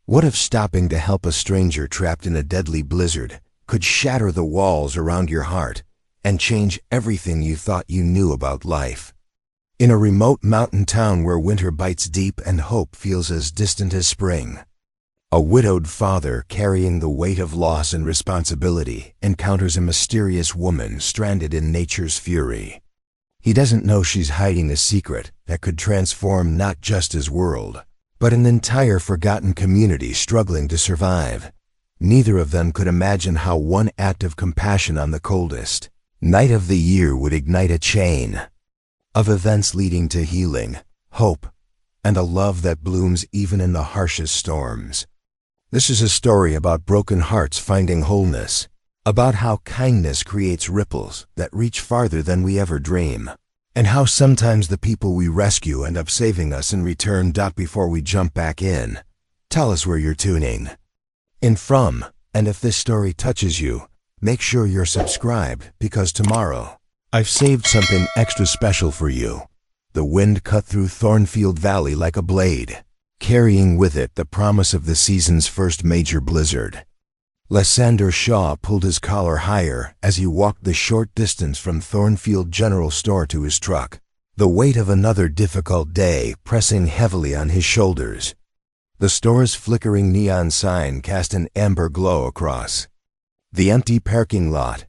What if stopping to help a stranger trapped in a deadly blizzard could shatter the walls around your heart and change everything you thought you knew about life? In a remote mountain town where winter bites deep and hope feels as distant as spring, a widowed father carrying the weight of loss and responsibility encounters a mysterious woman stranded in nature's fury. He doesn't know she's hiding a secret that could transform not just his world, but an entire forgotten community struggling to survive. Neither of them could imagine how one act of compassion on the coldest night of the year would ignite a chain of events leading to healing, hope, and a love that blooms even in the harshest storms. This is a story about broken hearts finding wholeness, about how kindness creates ripples that reach farther than we ever dream, and how sometimes the people we rescue end up saving us in return. Before we jump back in, tell us where you're tuning in from, and if this story touches you, make sure you're subscribed, because tomorrow I've saved something extra special for you. The wind cut through Thornfield Valley like a blade, carrying with it the promise of the season's first major blizzard. Lysander Shaw pulled his collar higher as he walked the short distance from Thornfield General Store to his truck, the weight of another difficult day pressing heavily on his shoulders. The store's flickering neon sign cast an amber glow across the empty parking lot,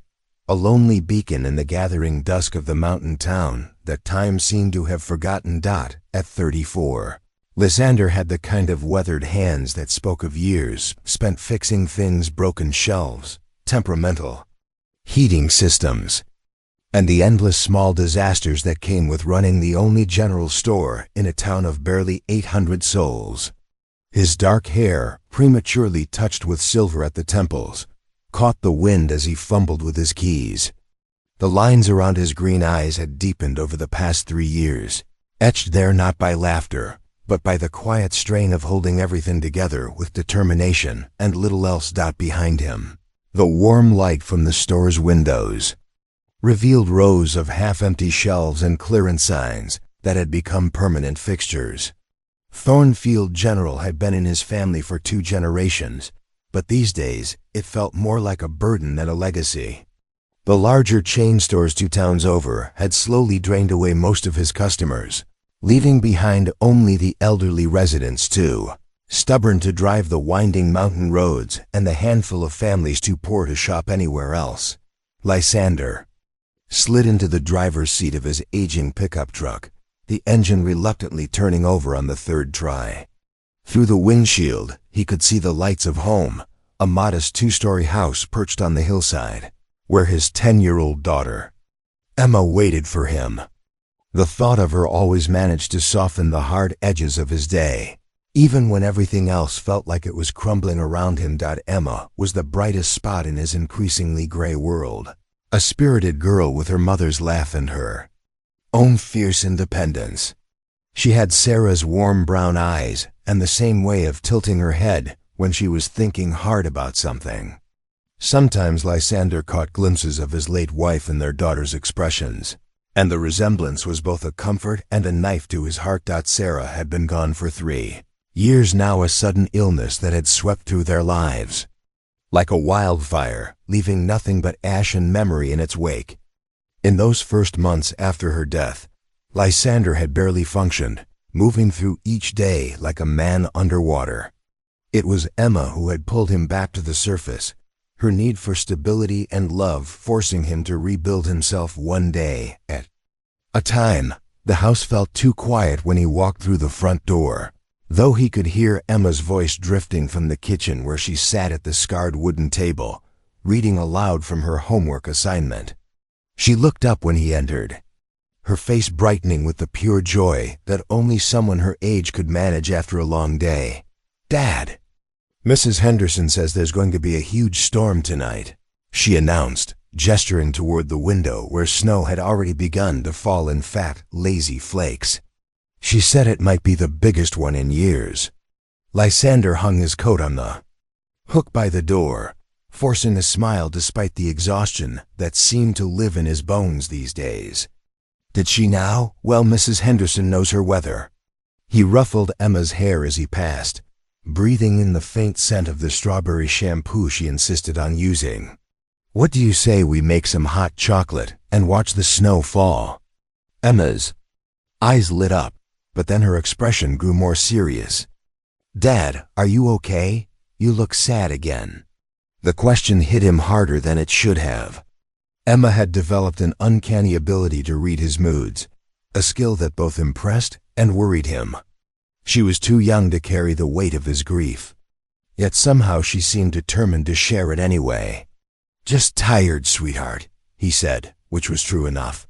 a lonely beacon in the gathering dusk of the mountain town that time seemed to have forgotten. At 34, Lysander had the kind of weathered hands that spoke of years spent fixing things: broken shelves, temperamental heating systems, and the endless small disasters that came with running the only general store in a town of barely 800 souls. His dark hair, prematurely touched with silver at the temples, caught the wind as he fumbled with his keys. The lines around his green eyes had deepened over the past 3 years, etched there not by laughter, but by the quiet strain of holding everything together with determination and little else. Behind him, the warm light from the store's windows revealed rows of half-empty shelves and clearance signs that had become permanent fixtures. Thornfield General had been in his family for 2 generations, but these days it felt more like a burden than a legacy. The larger chain stores 2 towns over had slowly drained away most of his customers, leaving behind only the elderly residents too stubborn to drive the winding mountain roads and the handful of families too poor to shop anywhere else. Lysander slid into the driver's seat of his aging pickup truck, the engine reluctantly turning over on the 3rd try. Through the windshield, he could see the lights of home, a modest 2-story house perched on the hillside, where his 10-year-old daughter, Emma, waited for him. The thought of her always managed to soften the hard edges of his day, even when everything else felt like it was crumbling around him. Emma was the brightest spot in his increasingly gray world, a spirited girl with her mother's laugh and her own fierce independence. She had Sarah's warm brown eyes and the same way of tilting her head when she was thinking hard about something. Sometimes Lysander caught glimpses of his late wife and their daughter's expressions, and the resemblance was both a comfort and a knife to his heart. Sarah had been gone for 3 years now, a sudden illness that had swept through their lives like a wildfire, leaving nothing but ash and memory in its wake. In those first months after her death, Lysander had barely functioned, moving through each day like a man underwater. It was Emma who had pulled him back to the surface, her need for stability and love forcing him to rebuild himself one day at a time. The house felt too quiet when he walked through the front door, though he could hear Emma's voice drifting from the kitchen where she sat at the scarred wooden table, reading aloud from her homework assignment. She looked up when he entered, her face brightening with the pure joy that only someone her age could manage after a long day. "Dad, Mrs. Henderson says there's going to be a huge storm tonight," she announced, gesturing toward the window where snow had already begun to fall in fat, lazy flakes. "She said it might be the biggest one in years." Lysander hung his coat on the hook by the door, forcing a smile despite the exhaustion that seemed to live in his bones these days. "Did she now? Well, Mrs. Henderson knows her weather." He ruffled Emma's hair as he passed, breathing in the faint scent of the strawberry shampoo she insisted on using. "What do you say we make some hot chocolate and watch the snow fall?" Emma's eyes lit up, but then her expression grew more serious. "Dad, are you okay? You look sad again." The question hit him harder than it should have. Emma had developed an uncanny ability to read his moods, a skill that both impressed and worried him. She was too young to carry the weight of his grief, yet somehow she seemed determined to share it anyway. "Just tired, sweetheart," he said, which was true enough.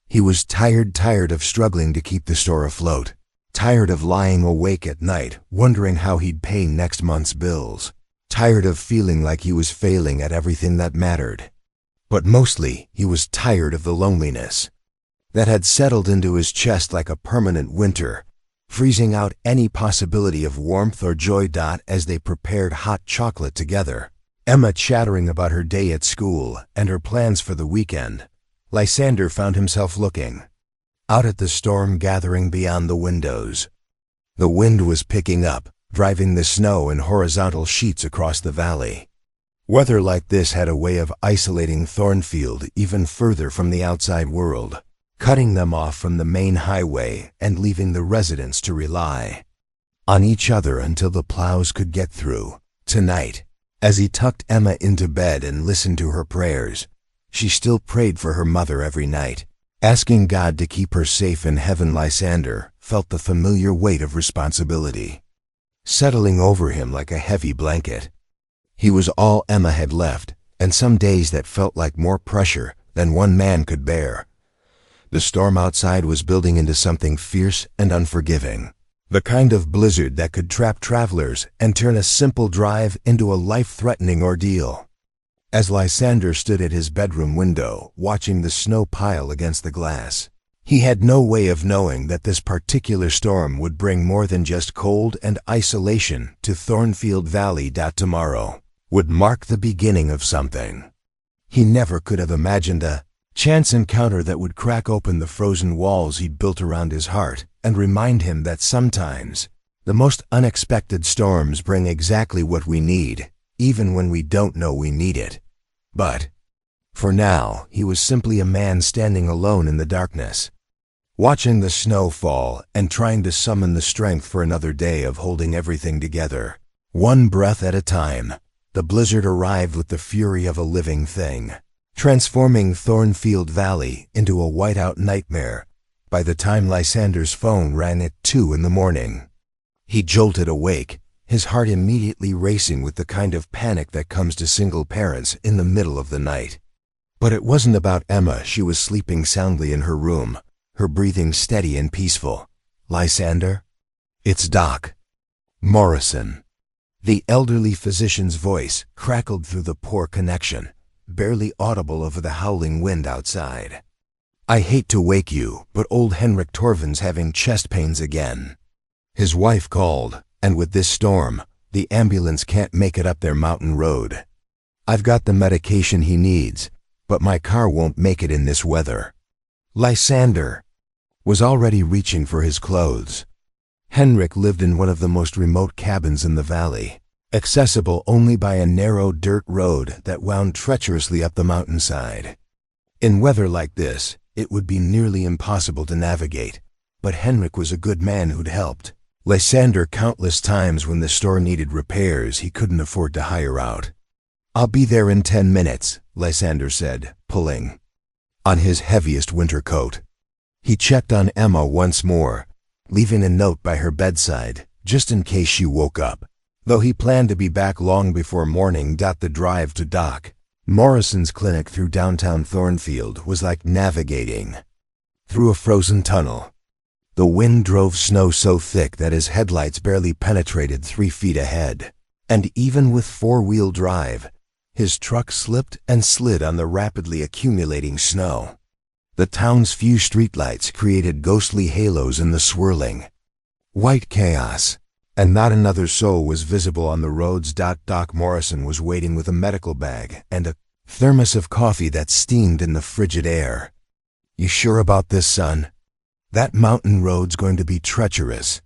He was tired of struggling to keep the store afloat, tired of lying awake at night, wondering how he'd pay next month's bills, tired of feeling like he was failing at everything that mattered. But mostly, he was tired of the loneliness that had settled into his chest like a permanent winter, freezing out any possibility of warmth or joy. As they prepared hot chocolate together, Emma chattering about her day at school and her plans for the weekend, Lysander found himself looking out at the storm gathering beyond the windows. The wind was picking up, driving the snow in horizontal sheets across the valley. Weather like this had a way of isolating Thornfield even further from the outside world, cutting them off from the main highway and leaving the residents to rely on each other until the plows could get through. Tonight, as he tucked Emma into bed and listened to her prayers, she still prayed for her mother every night, asking God to keep her safe in heaven. Lysander felt the familiar weight of responsibility settling over him like a heavy blanket. He was all Emma had left, and some days that felt like more pressure than one man could bear. The storm outside was building into something fierce and unforgiving, the kind of blizzard that could trap travelers and turn a simple drive into a life-threatening ordeal. As Lysander stood at his bedroom window, watching the snow pile against the glass, he had no way of knowing that this particular storm would bring more than just cold and isolation to Thornfield Valley. Tomorrow would mark the beginning of something he never could have imagined, a chance encounter that would crack open the frozen walls he'd built around his heart and remind him that sometimes the most unexpected storms bring exactly what we need, even when we don't know we need it. But for now, he was simply a man standing alone in the darkness, watching the snow fall and trying to summon the strength for another day of holding everything together. One breath at a time, the blizzard arrived with the fury of a living thing, transforming Thornfield Valley into a whiteout nightmare by the time Lysander's phone rang at 2 in the morning. He jolted awake, his heart immediately racing with the kind of panic that comes to single parents in the middle of the night. But it wasn't about Emma. She was sleeping soundly in her room, her breathing steady and peaceful. "Lysander?" "It's Doc Morrison." The elderly physician's voice crackled through the poor connection, barely audible over the howling wind outside. "I hate to wake you, but old Henrik Torvin's having chest pains again." His wife called, and with this storm, the ambulance can't make it up their mountain road. "I've got the medication he needs, but my car won't make it in this weather." Lysander was already reaching for his clothes. Henrik lived in one of the most remote cabins in the valley, accessible only by a narrow dirt road that wound treacherously up the mountainside. In weather like this, it would be nearly impossible to navigate, but Henrik was a good man who'd helped Lysander countless times when the store needed repairs he couldn't afford to hire out. "I'll be there in 10 minutes, Lysander said, pulling on his heaviest winter coat. He checked on Emma once more, leaving a note by her bedside, just in case she woke up, though he planned to be back long before morning. The drive to Doc Morrison's clinic through downtown Thornfield was like navigating through a frozen tunnel. The wind drove snow so thick that his headlights barely penetrated 3 feet ahead, and even with 4-wheel drive, his truck slipped and slid on the rapidly accumulating snow. The town's few streetlights created ghostly halos in the swirling white chaos, and not another soul was visible on the roads. Doc Morrison was waiting with a medical bag and a thermos of coffee that steamed in the frigid air. "You sure about this, son? That mountain road's going to be treacherous.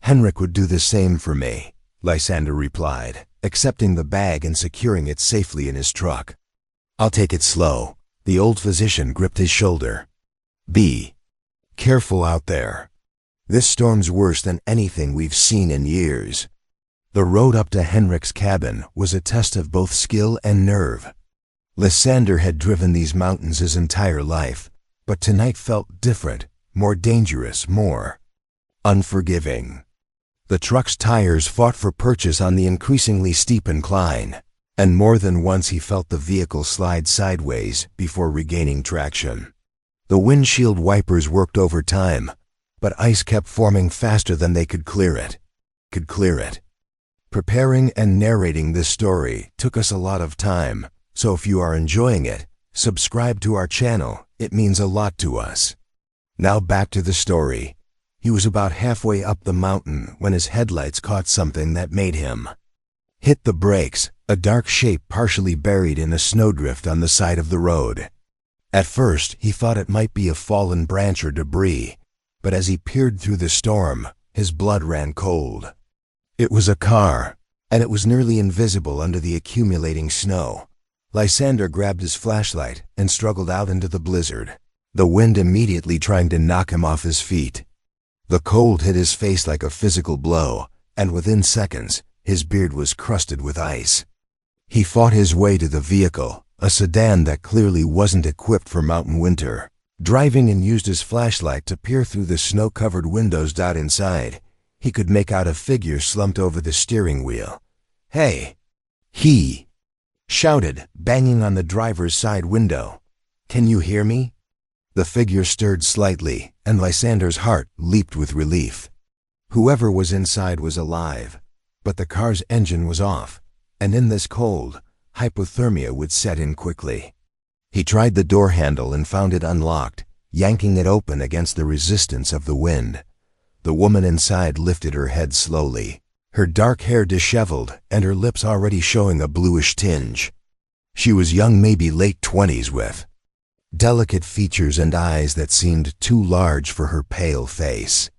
Henrik would do the same for me. Lysander replied, accepting the bag and securing it safely in his truck. I'll take it slow. The old physician gripped his shoulder. Be careful out there. This storm's worse than anything we've seen in years. The road up to Henrik's cabin was a test of both skill and nerve. Lysander had driven these mountains his entire life, but tonight felt different, more dangerous, more unforgiving. The truck's tires fought for purchase on the increasingly steep incline, and more than once he felt the vehicle slide sideways before regaining traction. The windshield wipers worked overtime, but ice kept forming faster than they could clear it. Preparing and narrating this story took us a lot of time, so if you are enjoying it, subscribe to our channel. It means a lot to us. Now back to the story. He was about halfway up the mountain when his headlights caught something that made him hit the brakes, a dark shape partially buried in a snowdrift on the side of the road. At first, he thought it might be a fallen branch or debris, but as he peered through the storm, his blood ran cold. It was a car, and it was nearly invisible under the accumulating snow. Lysander grabbed his flashlight and struggled out into the blizzard, the wind immediately trying to knock him off his feet. The cold hit his face like a physical blow, and within seconds, his beard was crusted with ice. He fought his way to the vehicle, a sedan that clearly wasn't equipped for mountain winter. Driving and used his flashlight to peer through the snow-covered windows. Inside, he could make out a figure slumped over the steering wheel. "Hey!" he shouted, banging on the driver's side window. "Can you hear me?" The figure stirred slightly, and Lysander's heart leaped with relief. Whoever was inside was alive, but the car's engine was off, and in this cold, hypothermia would set in quickly. He tried the door handle and found it unlocked, yanking it open against the resistance of the wind. The woman inside lifted her head slowly, her dark hair disheveled and her lips already showing a bluish tinge. She was young, maybe late 20s, with delicate features and eyes that seemed too large for her pale face.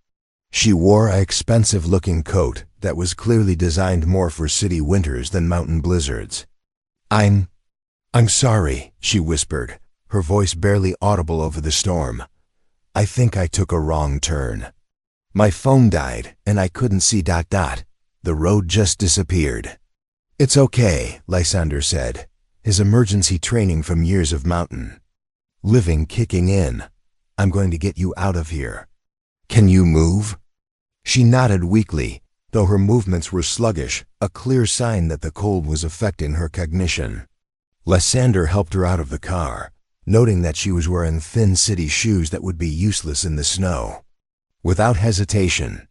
She wore an expensive-looking coat that was clearly designed more for city winters than mountain blizzards. I'm sorry," she whispered, her voice barely audible over the storm. "I think I took a wrong turn. My phone died, and I couldn't see ... The road just disappeared." "It's okay," Lysander said, his emergency training from years of mountain living kicking in. "I'm going to get you out of here. Can you move?" She nodded weakly, though her movements were sluggish, a clear sign that the cold was affecting her cognition. Lysander helped her out of the car, noting that she was wearing thin city shoes that would be useless in the snow. Without hesitation,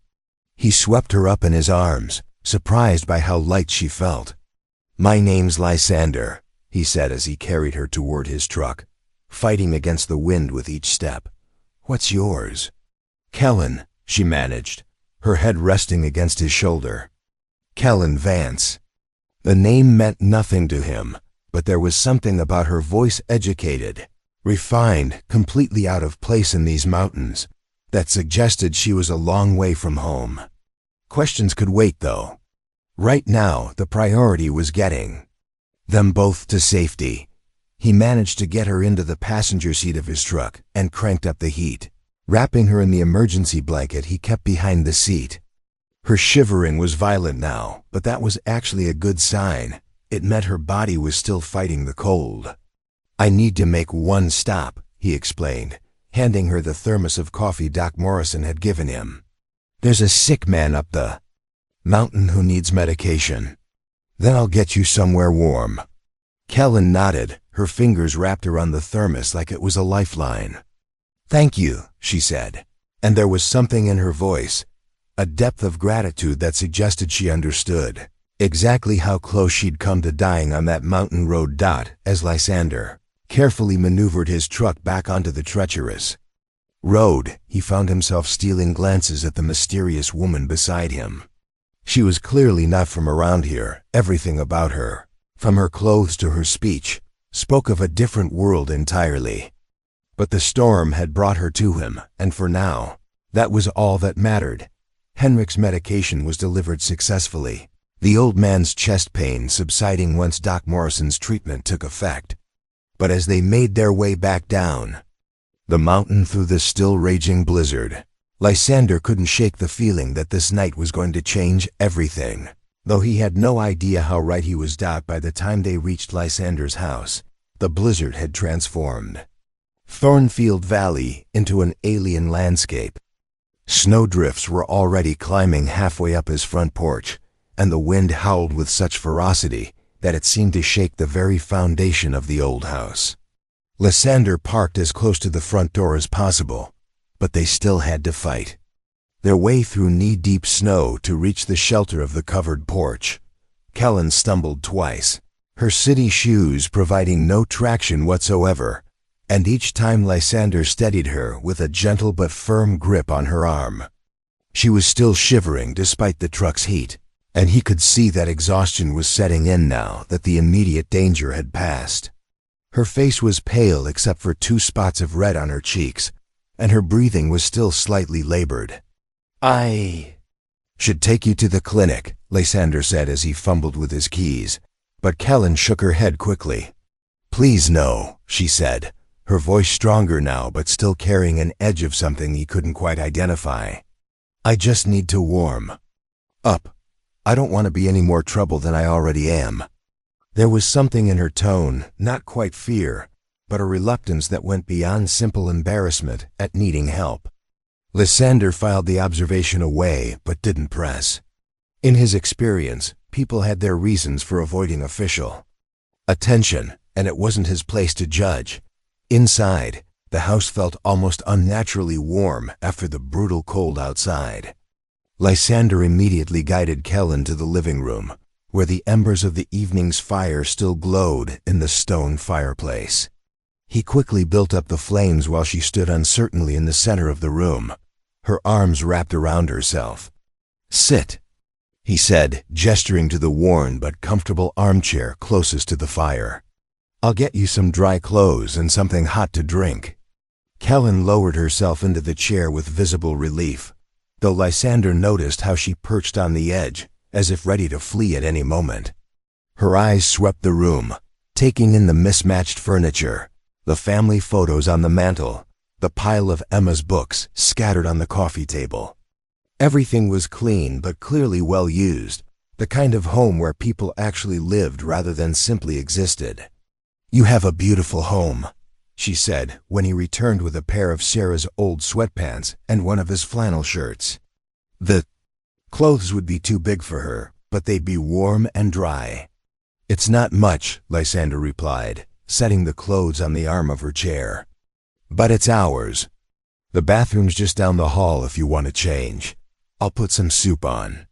he swept her up in his arms, surprised by how light she felt. "My name's Lysander," he said as he carried her toward his truck, fighting against the wind with each step. "What's yours?" "Kellen," she managed, her head resting against his shoulder. "Kellen Vance." The name meant nothing to him, but there was something about her voice, educated, refined, completely out of place in these mountains, that suggested she was a long way from home. Questions could wait, though. Right now, the priority was getting them both to safety. He managed to get her into the passenger seat of his truck and cranked up the heat. Wrapping her in the emergency blanket he kept behind the seat. Her shivering was violent now, but that was actually a good sign. It meant her body was still fighting the cold. "I need to make one stop," he explained, handing her the thermos of coffee Doc Morrison had given him. "There's a sick man up the mountain who needs medication. Then I'll get you somewhere warm." Kellen nodded, her fingers wrapped around the thermos like it was a lifeline. "Thank you," she said, and there was something in her voice, a depth of gratitude that suggested she understood exactly how close she'd come to dying on that mountain road. As Lysander carefully maneuvered his truck back onto the treacherous road, he found himself stealing glances at the mysterious woman beside him. She was clearly not from around here. Everything about her, from her clothes to her speech, spoke of a different world entirely. But the storm had brought her to him, and for now, that was all that mattered. Henrik's medication was delivered successfully, the old man's chest pain subsiding once Doc Morrison's treatment took effect. But as they made their way back down the mountain through the still raging blizzard, Lysander couldn't shake the feeling that this night was going to change everything. Though he had no idea how right he was, by the time they reached Lysander's house, the blizzard had transformed Thornfield Valley into an alien landscape. Snowdrifts were already climbing halfway up his front porch, and the wind howled with such ferocity that it seemed to shake the very foundation of the old house. Lysander parked as close to the front door as possible, but they still had to fight their way through knee-deep snow to reach the shelter of the covered porch. Kellen stumbled twice, her city shoes providing no traction whatsoever, and each time Lysander steadied her with a gentle but firm grip on her arm. She was still shivering despite the truck's heat, and he could see that exhaustion was setting in now that the immediate danger had passed. Her face was pale except for 2 spots of red on her cheeks, and her breathing was still slightly labored. "I should take you to the clinic," Lysander said as he fumbled with his keys, but Kellen shook her head quickly. "Please no," she said, her voice stronger now but still carrying an edge of something he couldn't quite identify. "I just need to warm up. I don't want to be any more trouble than I already am." There was something in her tone, not quite fear, but a reluctance that went beyond simple embarrassment at needing help. Lysander filed the observation away but didn't press. In his experience, people had their reasons for avoiding official attention, and it wasn't his place to judge. Inside, the house felt almost unnaturally warm after the brutal cold outside. Lysander immediately guided Kellen to the living room, where the embers of the evening's fire still glowed in the stone fireplace. He quickly built up the flames while she stood uncertainly in the center of the room, her arms wrapped around herself. "Sit," he said, gesturing to the worn but comfortable armchair closest to the fire. "I'll get you some dry clothes and something hot to drink." Kellen lowered herself into the chair with visible relief, though Lysander noticed how she perched on the edge, as if ready to flee at any moment. Her eyes swept the room, taking in the mismatched furniture, the family photos on the mantel, the pile of Emma's books scattered on the coffee table. Everything was clean but clearly well used, the kind of home where people actually lived rather than simply existed. "You have a beautiful home," she said when he returned with a pair of Sarah's old sweatpants and one of his flannel shirts. The clothes would be too big for her, but they'd be warm and dry. "It's not much," Lysander replied, setting the clothes on the arm of her chair. "But it's ours. The bathroom's just down the hall if you want to change. I'll put some soup on."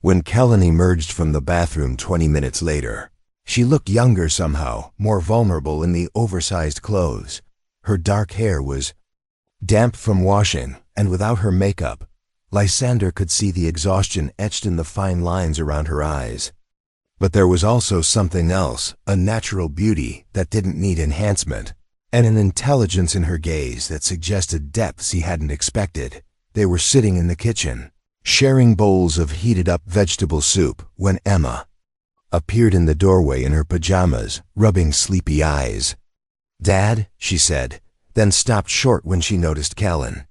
When Kellen emerged from the bathroom 20 minutes later, she looked younger somehow, more vulnerable in the oversized clothes. Her dark hair was damp from washing, and without her makeup, Lysander could see the exhaustion etched in the fine lines around her eyes. But there was also something else, a natural beauty that didn't need enhancement, and an intelligence in her gaze that suggested depths he hadn't expected. They were sitting in the kitchen, sharing bowls of heated-up vegetable soup, when Emma appeared in the doorway in her pajamas, rubbing sleepy eyes. "Dad?" she said, then stopped short when she noticed Kellen.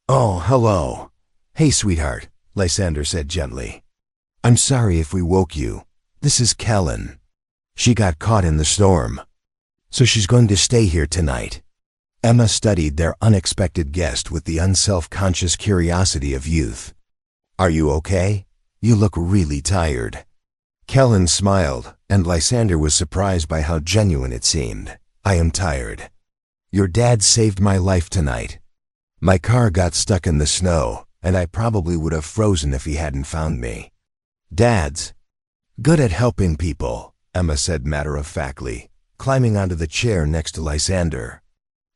"Oh, hello." "Hey, sweetheart," Lysander said gently. "I'm sorry if we woke you. This is Kellen. She got caught in the storm, so she's going to stay here tonight." Emma studied their unexpected guest with the unself-conscious curiosity of youth. "Are you okay? You look really tired." Kellen smiled, and Lysander was surprised by how genuine it seemed. "I am tired. Your dad saved my life tonight. My car got stuck in the snow, and I probably would have frozen if he hadn't found me." "Dad's good at helping people," Emma said matter-of-factly, climbing onto the chair next to Lysander.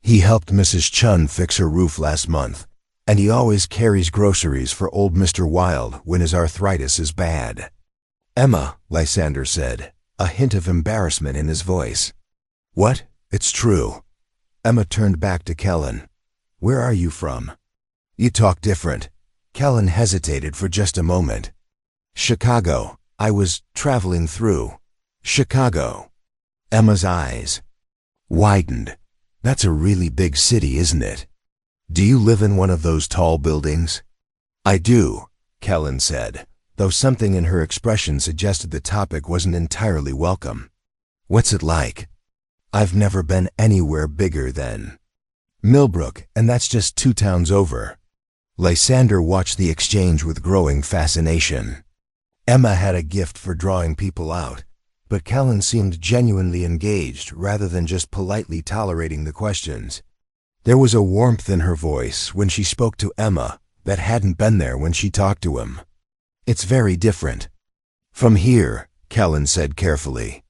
"He helped Mrs. Chun fix her roof last month, and he always carries groceries for old Mr. Wilde when his arthritis is bad." "Emma," Lysander said, a hint of embarrassment in his voice. "What? It's true." Emma turned back to Kellen. "Where are you from?" "You talk different." Kellen hesitated for just a moment. "Chicago. I was traveling through Chicago. Emma's eyes widened. That's a really big city, isn't it? Do you live in one of those tall buildings? I do, Kellen said, though something in her expression suggested the topic wasn't entirely welcome. What's it like? I've never been anywhere bigger than Millbrook, and that's just 2 towns over. Lysander watched the exchange with growing fascination. Emma had a gift for drawing people out, but Kellen seemed genuinely engaged rather than just politely tolerating the questions. There was a warmth in her voice when she spoke to Emma that hadn't been there when she talked to him. It's very different from here, Kellen said carefully.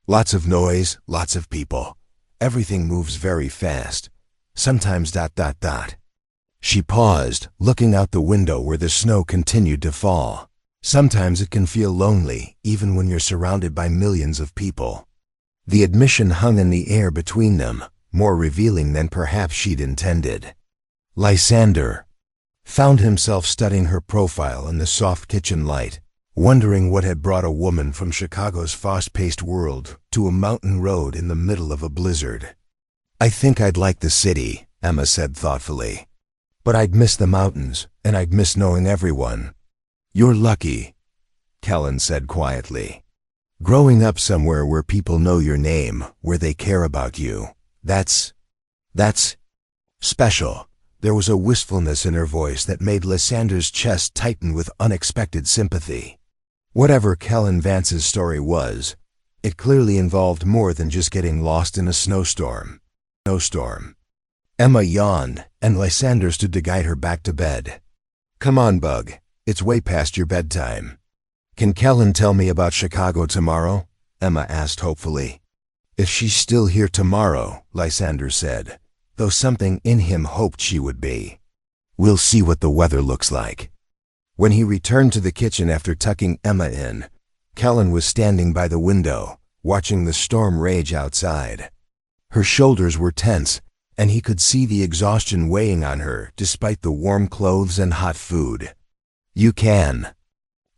Lots of noise, lots of people. Everything moves very fast. Sometimes ... She paused, looking out the window where the snow continued to fall. Sometimes it can feel lonely, even when you're surrounded by millions of people. The admission hung in the air between them, more revealing than perhaps she'd intended. Lysander found himself studying her profile in the soft kitchen light, wondering what had brought a woman from Chicago's fast-paced world to a mountain road in the middle of a blizzard. I think I'd like the city, Emma said thoughtfully. But I'd miss the mountains, and I'd miss knowing everyone. You're lucky, Kellen said quietly. Growing up somewhere where people know your name, where they care about you, that's special. There was a wistfulness in her voice that made Lysander's chest tighten with unexpected sympathy. Whatever Kellen Vance's story was, it clearly involved more than just getting lost in a snowstorm. Emma yawned, and Lysander stood to guide her back to bed. Come on, Bug. It's way past your bedtime. Can Kellen tell me about Chicago tomorrow? Emma asked hopefully. If she's still here tomorrow, Lysander said, though something in him hoped she would be. We'll see what the weather looks like. When he returned to the kitchen after tucking Emma in, Kellen was standing by the window, watching the storm rage outside. Her shoulders were tense, and he could see the exhaustion weighing on her despite the warm clothes and hot food. You can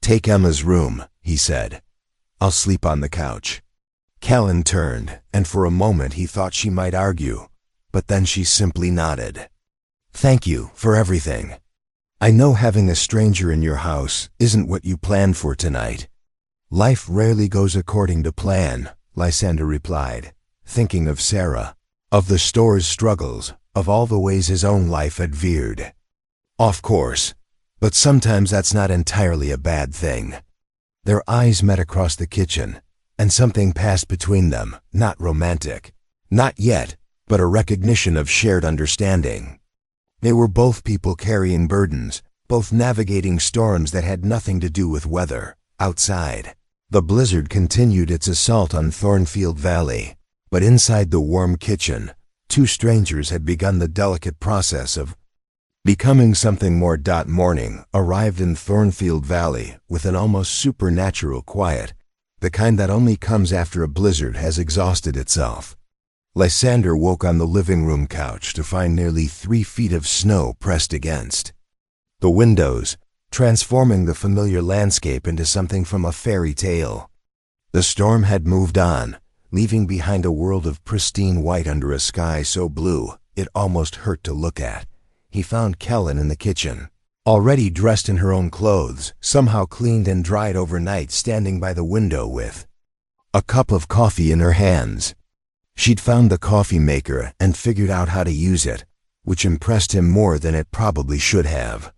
take Emma's room, he said. I'll sleep on the couch. Kellen turned, and for a moment he thought she might argue, but then she simply nodded. Thank you for everything. I know having a stranger in your house isn't what you planned for tonight. Life rarely goes according to plan, Lysander replied, thinking of Sarah, of the store's struggles, of all the ways his own life had veered. Of course, but sometimes that's not entirely a bad thing. Their eyes met across the kitchen, and something passed between them, not romantic, not yet, but a recognition of shared understanding. They were both people carrying burdens, both navigating storms that had nothing to do with weather. Outside, the blizzard continued its assault on Thornfield Valley, but inside the warm kitchen, 2 strangers had begun the delicate process of becoming something more. Morning arrived in Thornfield Valley with an almost supernatural quiet, the kind that only comes after a blizzard has exhausted itself. Lysander woke on the living room couch to find nearly 3 feet of snow pressed against the windows, transforming the familiar landscape into something from a fairy tale. The storm had moved on, leaving behind a world of pristine white under a sky so blue it almost hurt to look at. He found Kellen in the kitchen, already dressed in her own clothes, somehow cleaned and dried overnight, standing by the window with a cup of coffee in her hands. She'd found the coffee maker and figured out how to use it, which impressed him more than it probably should have.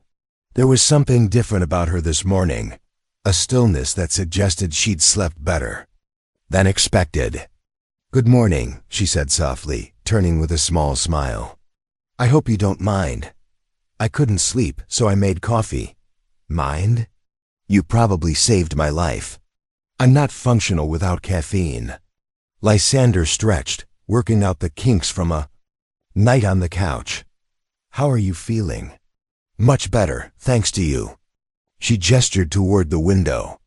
There was something different about her this morning, a stillness that suggested she'd slept better than expected. Good morning, she said softly, turning with a small smile. I hope you don't mind. I couldn't sleep, so I made coffee. Mind? You probably saved my life. I'm not functional without caffeine. Lysander stretched, working out the kinks from a night on the couch. How are you feeling? Much better, thanks to you. She gestured toward the window.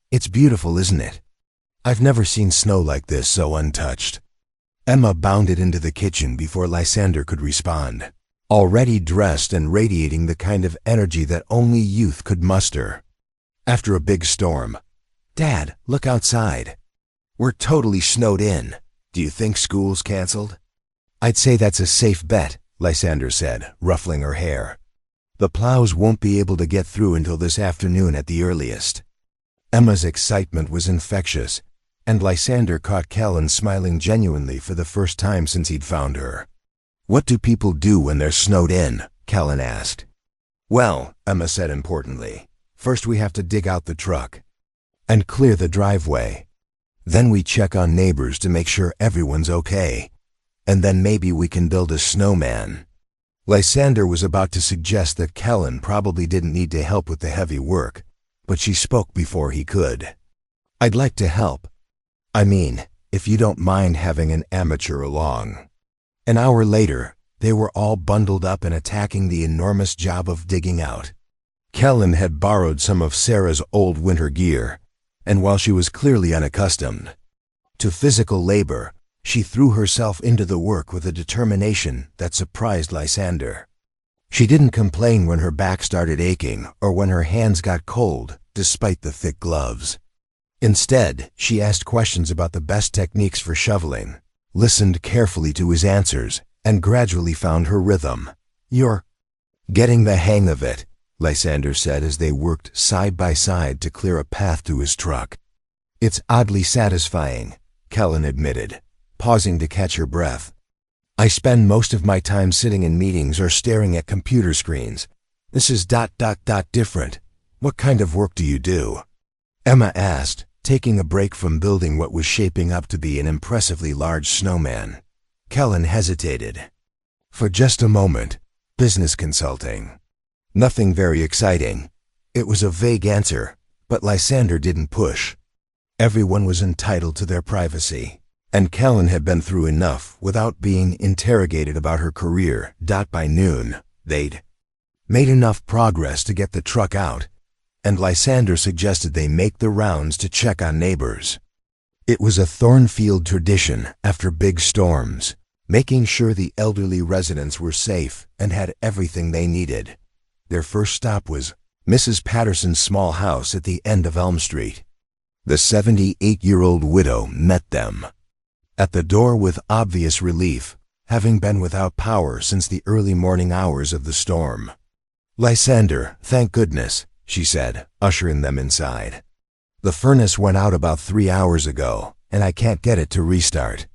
It's beautiful, isn't it? I've never seen snow like this so untouched. Emma bounded into the kitchen before Lysander could respond, already dressed and radiating the kind of energy that only youth could muster. After a big storm, "Dad, look outside. We're totally snowed in. Do you think school's canceled?" "I'd say that's a safe bet," Lysander said, ruffling her hair. "The plows won't be able to get through until this afternoon at the earliest." Emma's excitement was infectious, and Lysander caught Kellen smiling genuinely for the first time since he'd found her. "What do people do when they're snowed in?" Kellen asked. "Well," Emma said importantly, "first we have to dig out the truck and clear the driveway. Then we check on neighbors to make sure everyone's okay. And then maybe we can build a snowman." Lysander was about to suggest that Kellen probably didn't need to help with the heavy work, but she spoke before he could. "I'd like to help. I mean, if you don't mind having an amateur along." An hour later, they were all bundled up and attacking the enormous job of digging out. Kellen had borrowed some of Sarah's old winter gear, and while she was clearly unaccustomed to physical labor, she threw herself into the work with a determination that surprised Lysander. She didn't complain when her back started aching or when her hands got cold, despite the thick gloves. Instead, she asked questions about the best techniques for shoveling, listened carefully to his answers, and gradually found her rhythm. "You're getting the hang of it," Lysander said as they worked side by side to clear a path to his truck. "It's oddly satisfying," Kellen admitted, pausing to catch her breath. "I spend most of my time sitting in meetings or staring at computer screens. This is different. What kind of work do you do?" Emma asked, taking a break from building what was shaping up to be an impressively large snowman. Kellen hesitated. For just a moment, "Business consulting." Nothing very exciting. It was a vague answer, but Lysander didn't push. Everyone was entitled to their privacy, and Kellen had been through enough without being interrogated about her career. By noon, they'd made enough progress to get the truck out, and Lysander suggested they make the rounds to check on neighbors. It was a Thornfield tradition after big storms, making sure the elderly residents were safe and had everything they needed. Their first stop was Mrs. Patterson's small house at the end of Elm Street. The 78-year-old widow met them at the door with obvious relief, having been without power since the early morning hours of the storm. "Lysander, thank goodness," she said, ushering them inside. "The furnace went out about 3 hours ago, and I can't get it to restart."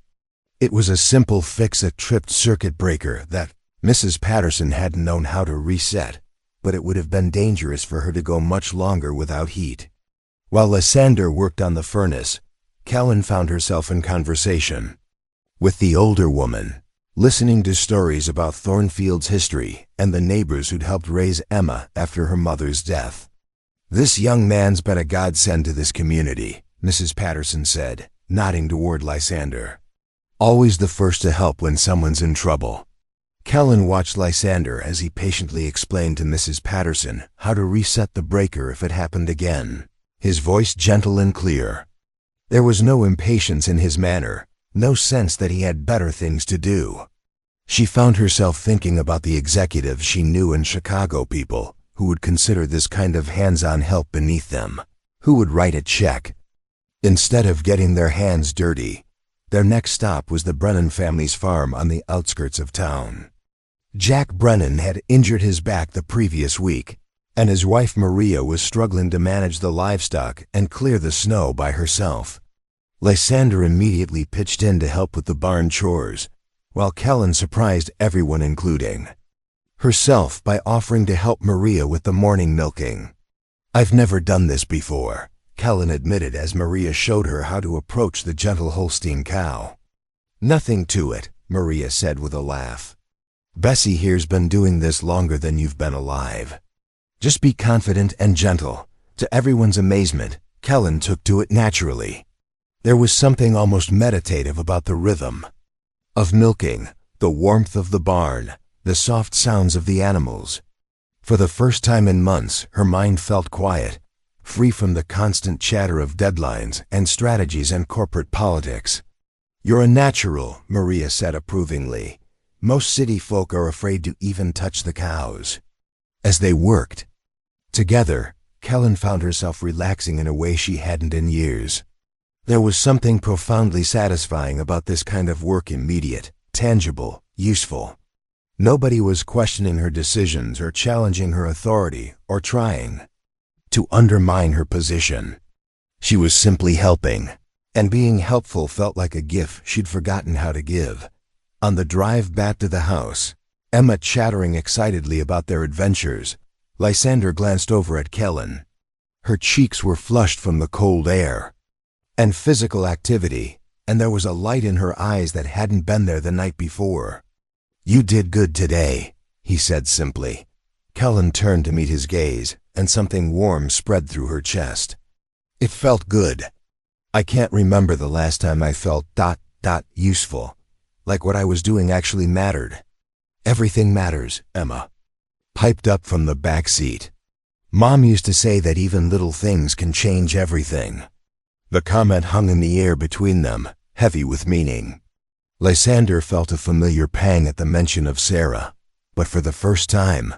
It was a simple fix, a tripped circuit breaker that Mrs. Patterson hadn't known how to reset, but it would have been dangerous for her to go much longer without heat. While Lysander worked on the furnace, Kellen found herself in conversation with the older woman, listening to stories about Thornfield's history and the neighbors who'd helped raise Emma after her mother's death. "This young man's been a godsend to this community," Mrs. Patterson said, nodding toward Lysander. "Always the first to help when someone's in trouble." Kellen watched Lysander as he patiently explained to Mrs. Patterson how to reset the breaker if it happened again, his voice gentle and clear. There was no impatience in his manner, no sense that he had better things to do. She found herself thinking about the executives she knew in Chicago, people who would consider this kind of hands-on help beneath them, who would write a check. Instead of getting their hands dirty, their next stop was the Brennan family's farm on the outskirts of town. Jack Brennan had injured his back the previous week, and his wife Maria was struggling to manage the livestock and clear the snow by herself. Lysander immediately pitched in to help with the barn chores, while Kellen surprised everyone, including herself, by offering to help Maria with the morning milking. "I've never done this before," Kellen admitted as Maria showed her how to approach the gentle Holstein cow. "Nothing to it," Maria said with a laugh. "Bessie here's been doing this longer than you've been alive. Just be confident and gentle." To everyone's amazement, Kellen took to it naturally. There was something almost meditative about the rhythm of milking, the warmth of the barn, the soft sounds of the animals. For the first time in months, her mind felt quiet, free from the constant chatter of deadlines and strategies and corporate politics. "You're a natural," Maria said approvingly. "Most city folk are afraid to even touch the cows." As they worked together, Kellen found herself relaxing in a way she hadn't in years. There was something profoundly satisfying about this kind of work, immediate, tangible, useful. Nobody was questioning her decisions or challenging her authority or trying to undermine her position. She was simply helping, and being helpful felt like a gift she'd forgotten how to give. On the drive back to the house, Emma chattering excitedly about their adventures, Lysander glanced over at Kellen. Her cheeks were flushed from the cold air and physical activity, and there was a light in her eyes that hadn't been there the night before. "You did good today," he said simply. Kellen turned to meet his gaze, and something warm spread through her chest. It felt good. I can't remember the last time I felt useful, like what I was doing actually mattered. "Everything matters," Emma piped up from the back seat. "Mom used to say that even little things can change everything." The comment hung in the air between them, heavy with meaning. Lysander felt a familiar pang at the mention of Sarah, but for the first time,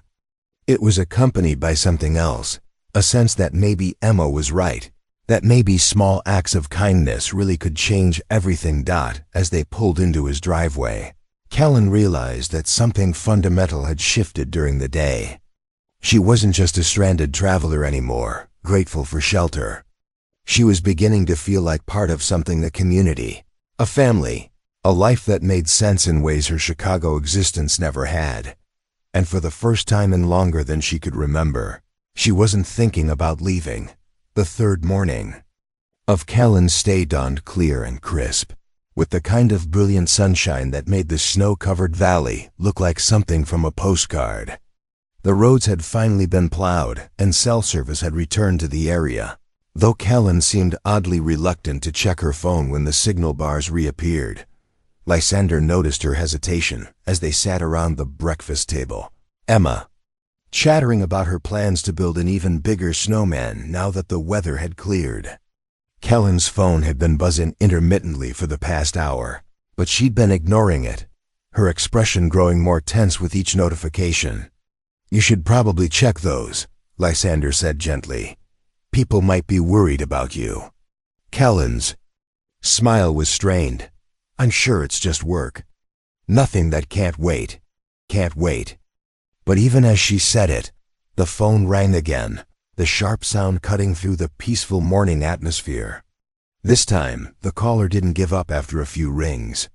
it was accompanied by something else, a sense that maybe Emma was right, that maybe small acts of kindness really could change everything. As they pulled into his driveway, Kellen realized that something fundamental had shifted during the day. She wasn't just a stranded traveler anymore, grateful for shelter. She was beginning to feel like part of something, a community, a family, a life that made sense in ways her Chicago existence never had. And for the first time in longer than she could remember, she wasn't thinking about leaving. The third morning of Kellen's stay dawned clear and crisp, with the kind of brilliant sunshine that made the snow-covered valley look like something from a postcard. The roads had finally been plowed, and cell service had returned to the area, though Kellen seemed oddly reluctant to check her phone when the signal bars reappeared. Lysander noticed her hesitation as they sat around the breakfast table. Emma chattering about her plans to build an even bigger snowman now that the weather had cleared. Kellen's phone had been buzzing intermittently for the past hour, but she'd been ignoring it, her expression growing more tense with each notification. "You should probably check those," Lysander said gently. "People might be worried about you." Kellen's smile was strained. "I'm sure it's just work. Nothing that can't wait. Can't wait." But even as she said it, the phone rang again, the sharp sound cutting through the peaceful morning atmosphere. This time, the caller didn't give up after a few rings.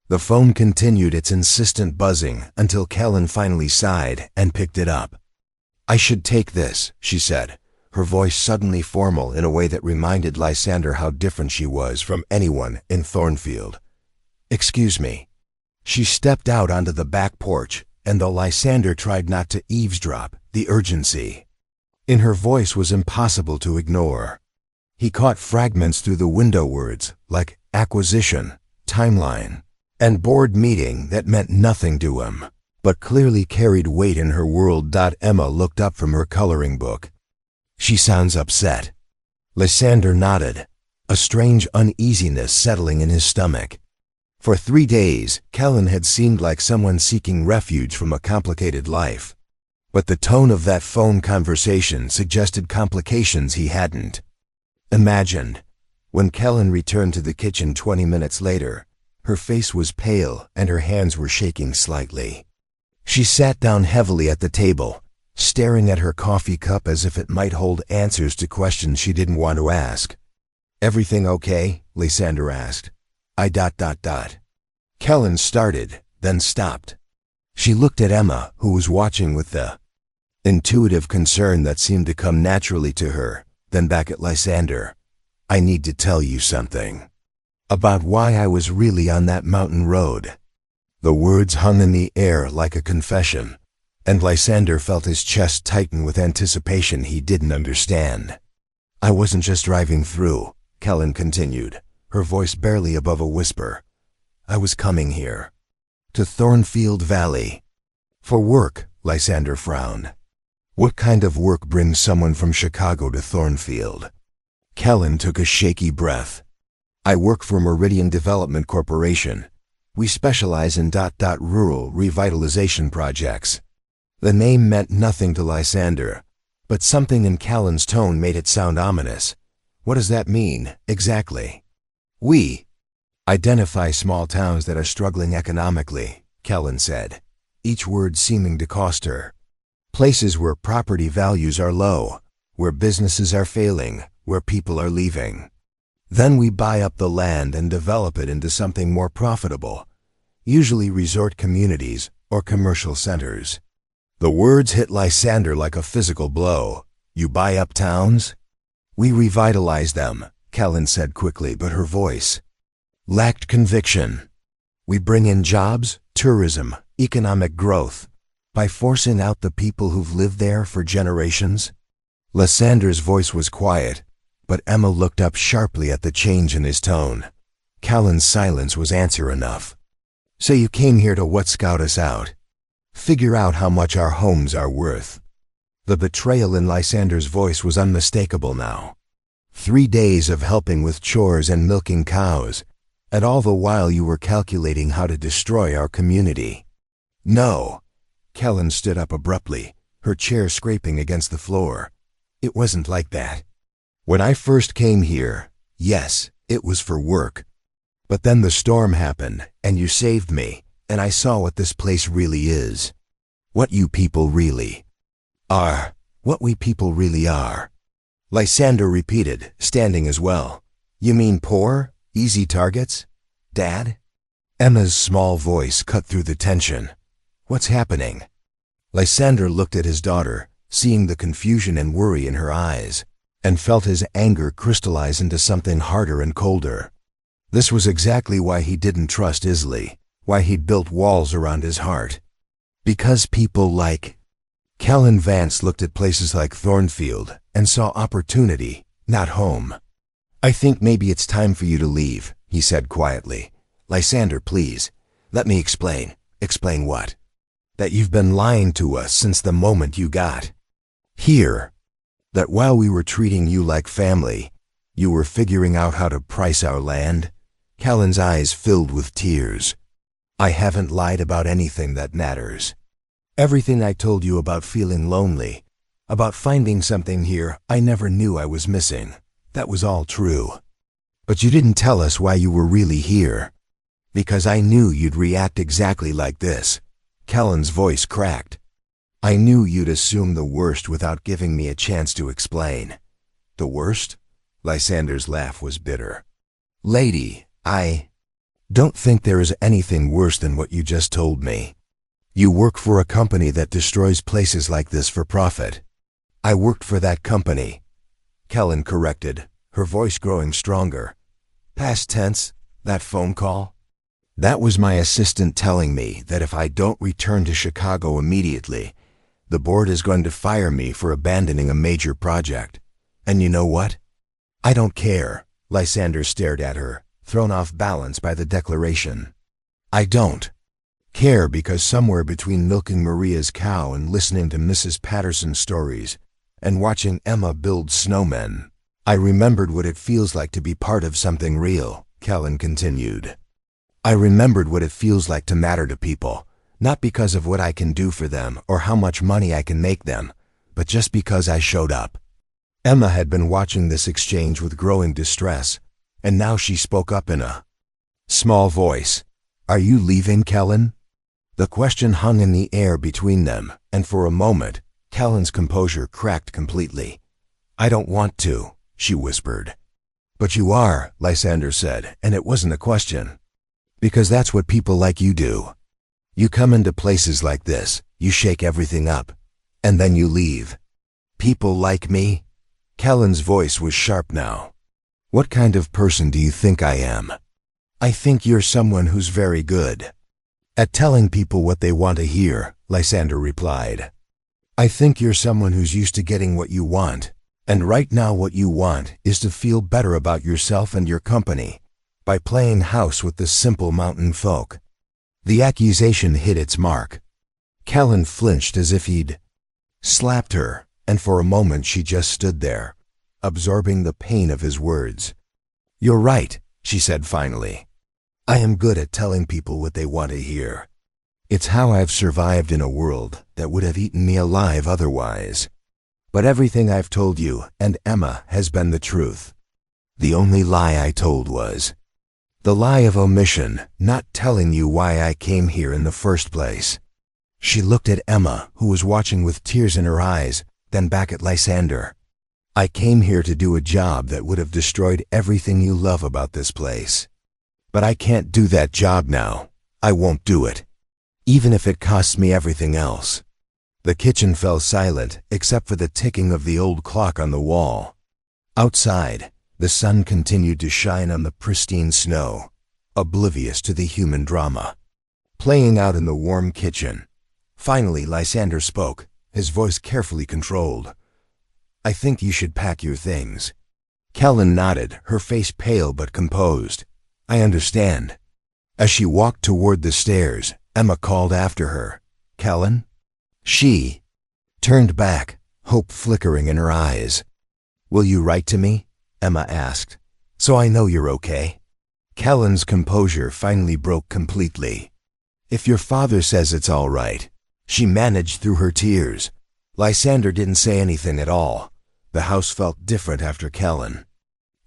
The phone continued its insistent buzzing until Kellen finally sighed and picked it up. "I should take this," she said, her voice suddenly formal in a way that reminded Lysander how different she was from anyone in Thornfield. "Excuse me." She stepped out onto the back porch, and though Lysander tried not to eavesdrop, the urgency in her voice was impossible to ignore. He caught fragments through the window words, like acquisition, timeline, and board meeting that meant nothing to him, but clearly carried weight in her world. Emma looked up from her coloring book. "She sounds upset." Lysander nodded, a strange uneasiness settling in his stomach. For 3 days, Kellen had seemed like someone seeking refuge from a complicated life. But the tone of that phone conversation suggested complications he hadn't imagined. When Kellen returned to the kitchen 20 minutes later, her face was pale and her hands were shaking slightly. She sat down heavily at the table, staring at her coffee cup as if it might hold answers to questions she didn't want to ask. "Everything okay?" Lysander asked. Kellen started, then stopped. She looked at Emma, who was watching with the intuitive concern that seemed to come naturally to her, then back at Lysander. "I need to tell you something. About why I was really on that mountain road." The words hung in the air like a confession, and Lysander felt his chest tighten with anticipation he didn't understand. "I wasn't just driving through," Kellen continued, her voice barely above a whisper. "I was coming here, to Thornfield Valley. For work," Lysander frowned. "What kind of work brings someone from Chicago to Thornfield?" Kellen took a shaky breath. "I work for Meridian Development Corporation. We specialize in rural revitalization projects." The name meant nothing to Lysander, But something in Callan's tone made it sound ominous. What does that mean, exactly? We identify small towns that are struggling economically, Callan said, each word seeming to cost her. Places where property values are low, where businesses are failing, where people are leaving. Then we buy up the land and develop it into something more profitable, usually resort communities or commercial centers. The words hit Lysander like a physical blow. You buy up towns? We revitalize them, Callan said quickly, but her voice lacked conviction. We bring in jobs, tourism, economic growth, by forcing out the people who've lived there for generations. Lysander's voice was quiet, but Emma looked up sharply at the change in his tone. Callan's silence was answer enough. So you came here to what, scout us out? Figure out how much our homes are worth. The betrayal in Lysander's voice was unmistakable now. 3 days of helping with chores and milking cows, and all the while you were calculating how to destroy our community. No. Callan stood up abruptly, her chair scraping against the floor. It wasn't like that. When I first came here, yes, it was for work. But then the storm happened, and you saved me, and I saw what this place really is. What you people really are. What we people really are. Lysander repeated, standing as well. You mean poor? Easy targets? Dad? Emma's small voice cut through the tension. What's happening? Lysander looked at his daughter, seeing the confusion and worry in her eyes, and felt his anger crystallize into something harder and colder. This was exactly why he didn't trust Isley, why he'd built walls around his heart. Because people like... Callan Vance looked at places like Thornfield and saw opportunity, not home. I think maybe it's time for you to leave, he said quietly. Lysander, please, let me explain. Explain what? That you've been lying to us since the moment you got here. That while we were treating you like family, you were figuring out how to price our land. Callan's eyes filled with tears. I haven't lied about anything that matters. Everything I told you about feeling lonely, about finding something here I never knew I was missing, that was all true. But you didn't tell us why you were really here. Because I knew you'd react exactly like this. Callan's voice cracked. I knew you'd assume the worst without giving me a chance to explain. The worst? Lysander's laugh was bitter. Lady, I don't think there is anything worse than what you just told me. You work for a company that destroys places like this for profit. I worked for that company. Callan corrected, her voice growing stronger. Past tense, that phone call? That was my assistant telling me that if I don't return to Chicago immediately, the board is going to fire me for abandoning a major project. And you know what? I don't care. Lysander stared at her, thrown off balance by the declaration. I don't care because somewhere between milking Maria's cow and listening to Mrs. Patterson's stories and watching Emma build snowmen, I remembered what it feels like to be part of something real, Callan continued. I remembered what it feels like to matter to people, not because of what I can do for them or how much money I can make them, but just because I showed up. Emma had been watching this exchange with growing distress, and now she spoke up in a small voice. Are you leaving, Callan? The question hung in the air between them, and for a moment, Callan's composure cracked completely. I don't want to, she whispered. But you are, Lysander said, and it wasn't a question. Because that's what people like you do. You come into places like this, you shake everything up, and then you leave. People like me? Callan's voice was sharp now. What kind of person do you think I am? I think you're someone who's very good at telling people what they want to hear, Lysander replied. I think you're someone who's used to getting what you want, and right now what you want is to feel better about yourself and your company by playing house with the simple mountain folk. The accusation hit its mark. Callan flinched as if he'd slapped her, and for a moment she just stood there, absorbing the pain of his words. You're right, she said finally. I am good at telling people what they want to hear. It's how I've survived in a world that would have eaten me alive otherwise. But everything I've told you and Emma has been the truth. The only lie I told was the lie of omission, not telling you why I came here in the first place." She looked at Emma, who was watching with tears in her eyes, then back at Lysander. "I came here to do a job that would have destroyed everything you love about this place. But I can't do that job now. I won't do it, even if it costs me everything else." The kitchen fell silent, except for the ticking of the old clock on the wall. Outside, the sun continued to shine on the pristine snow, oblivious to the human drama playing out in the warm kitchen. Finally, Lysander spoke, his voice carefully controlled. "I think you should pack your things." Kellen nodded, her face pale but composed. "I understand." As she walked toward the stairs, Emma called after her, "Kellen?" She turned back, hope flickering in her eyes. "Will you write to me?" Emma asked, "so I know you're okay." Kellen's composure finally broke completely. "If your father says it's all right." She managed through her tears. Lysander didn't say anything at all. The house felt different after Kellen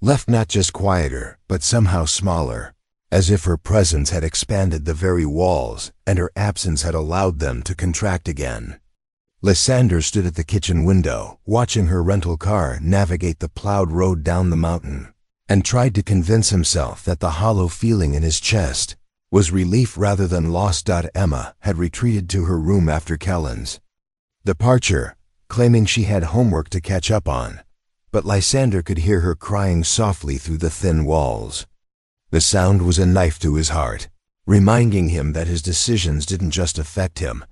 left, not just quieter, but somehow smaller, as if her presence had expanded the very walls and her absence had allowed them to contract again. Lysander stood at the kitchen window, watching her rental car navigate the plowed road down the mountain, and tried to convince himself that the hollow feeling in his chest was relief rather than loss. Emma had retreated to her room after Kellen's departure, claiming she had homework to catch up on, but Lysander could hear her crying softly through the thin walls. The sound was a knife to his heart, reminding him that his decisions didn't just affect him.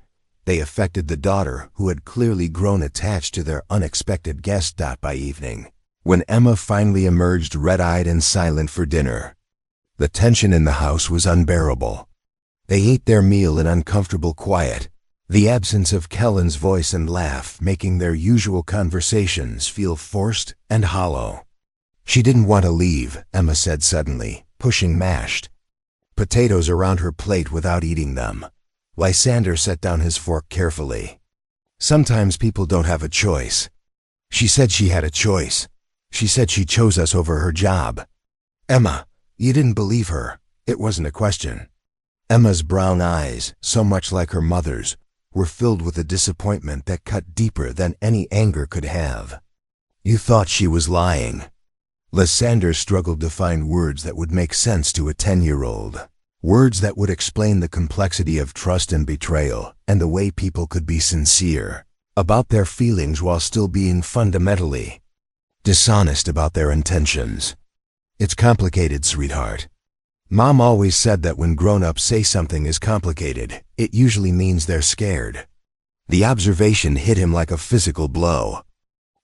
They affected the daughter who had clearly grown attached to their unexpected guest. By evening, when Emma finally emerged red-eyed and silent for dinner, the tension in the house was unbearable. They ate their meal in uncomfortable quiet, the absence of Kellen's voice and laugh making their usual conversations feel forced and hollow. "She didn't want to leave," Emma said suddenly, pushing mashed potatoes around her plate without eating them. Lysander set down his fork carefully. "Sometimes people don't have a choice." She said she had a choice. She said she chose us over her job. "Emma, you didn't believe her. It wasn't a question." Emma's brown eyes, so much like her mother's, were filled with a disappointment that cut deeper than any anger could have. "You thought she was lying." Lysander struggled to find words that would make sense to a 10-year-old. Words that would explain the complexity of trust and betrayal and the way people could be sincere about their feelings while still being fundamentally dishonest about their intentions. "It's complicated, sweetheart. Mom always said that when grown-ups say something is complicated, it usually means they're scared." The observation hit him like a physical blow.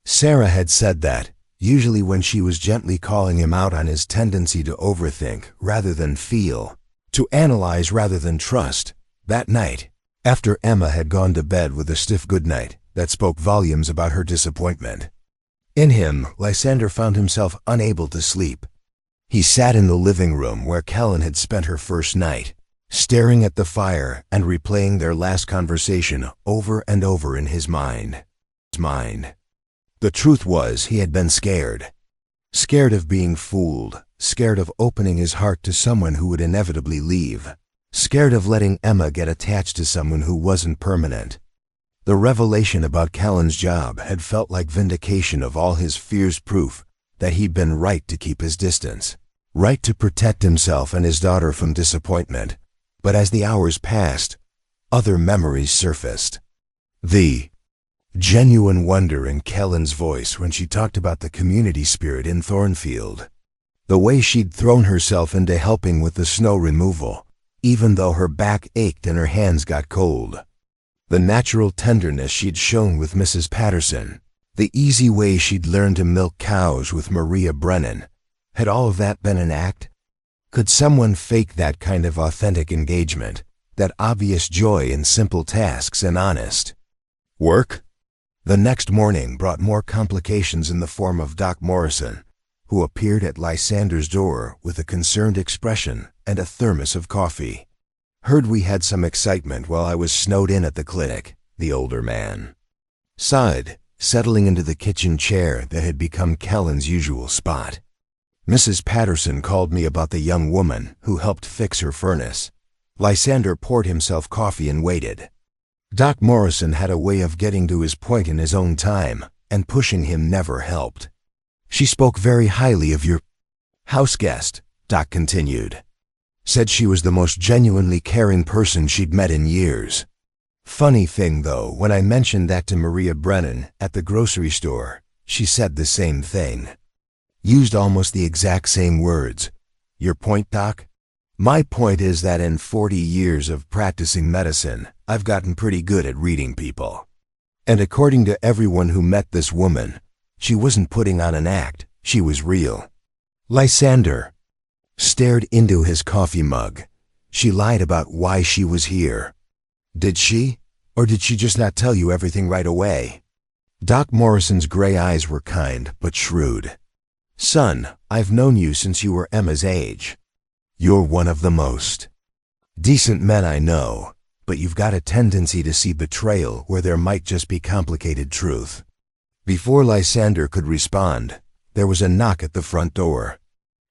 Sarah had said that, usually when she was gently calling him out on his tendency to overthink rather than feel, to analyze rather than trust. That night, after Emma had gone to bed with a stiff goodnight that spoke volumes about her disappointment, in him, Lysander found himself unable to sleep. He sat in the living room where Kellen had spent her first night, staring at the fire and replaying their last conversation over and over in his mind. The truth was, he had been scared. Scared of being fooled, scared of opening his heart to someone who would inevitably leave, scared of letting Emma get attached to someone who wasn't permanent. The revelation about Kellen's job had felt like vindication of all his fears, proof that he'd been right to keep his distance, right to protect himself and his daughter from disappointment. But as the hours passed, other memories surfaced. The genuine wonder in Kellen's voice when she talked about the community spirit in Thornfield. The way she'd thrown herself into helping with the snow removal, even though her back ached and her hands got cold. The natural tenderness she'd shown with Mrs. Patterson. The easy way she'd learned to milk cows with Maria Brennan. Had all of that been an act? Could someone fake that kind of authentic engagement, that obvious joy in simple tasks and honest work? The next morning brought more complications in the form of Doc Morrison, who appeared at Lysander's door with a concerned expression and a thermos of coffee. "Heard we had some excitement while I was snowed in at the clinic," the older man sighed, settling into the kitchen chair that had become Kellen's usual spot. Mrs. Patterson called me about the young woman who helped fix her furnace. Lysander poured himself coffee and waited. Doc Morrison had a way of getting to his point in his own time, and pushing him never helped. She spoke very highly of your house guest, Doc continued. Said she was the most genuinely caring person she'd met in years. Funny thing though, when I mentioned that to Maria Brennan at the grocery store, she said the same thing. Used almost the exact same words. Your point, Doc? My point is that in 40 years of practicing medicine, I've gotten pretty good at reading people. And according to everyone who met this woman, she wasn't putting on an act, she was real. Lysander stared into his coffee mug. She lied about why she was here. Did she? Or did she just not tell you everything right away? Doc Morrison's gray eyes were kind but shrewd. Son, I've known you since you were Emma's age. You're one of the most decent men I know, but you've got a tendency to see betrayal where there might just be complicated truth. Before Lysander could respond, there was a knock at the front door.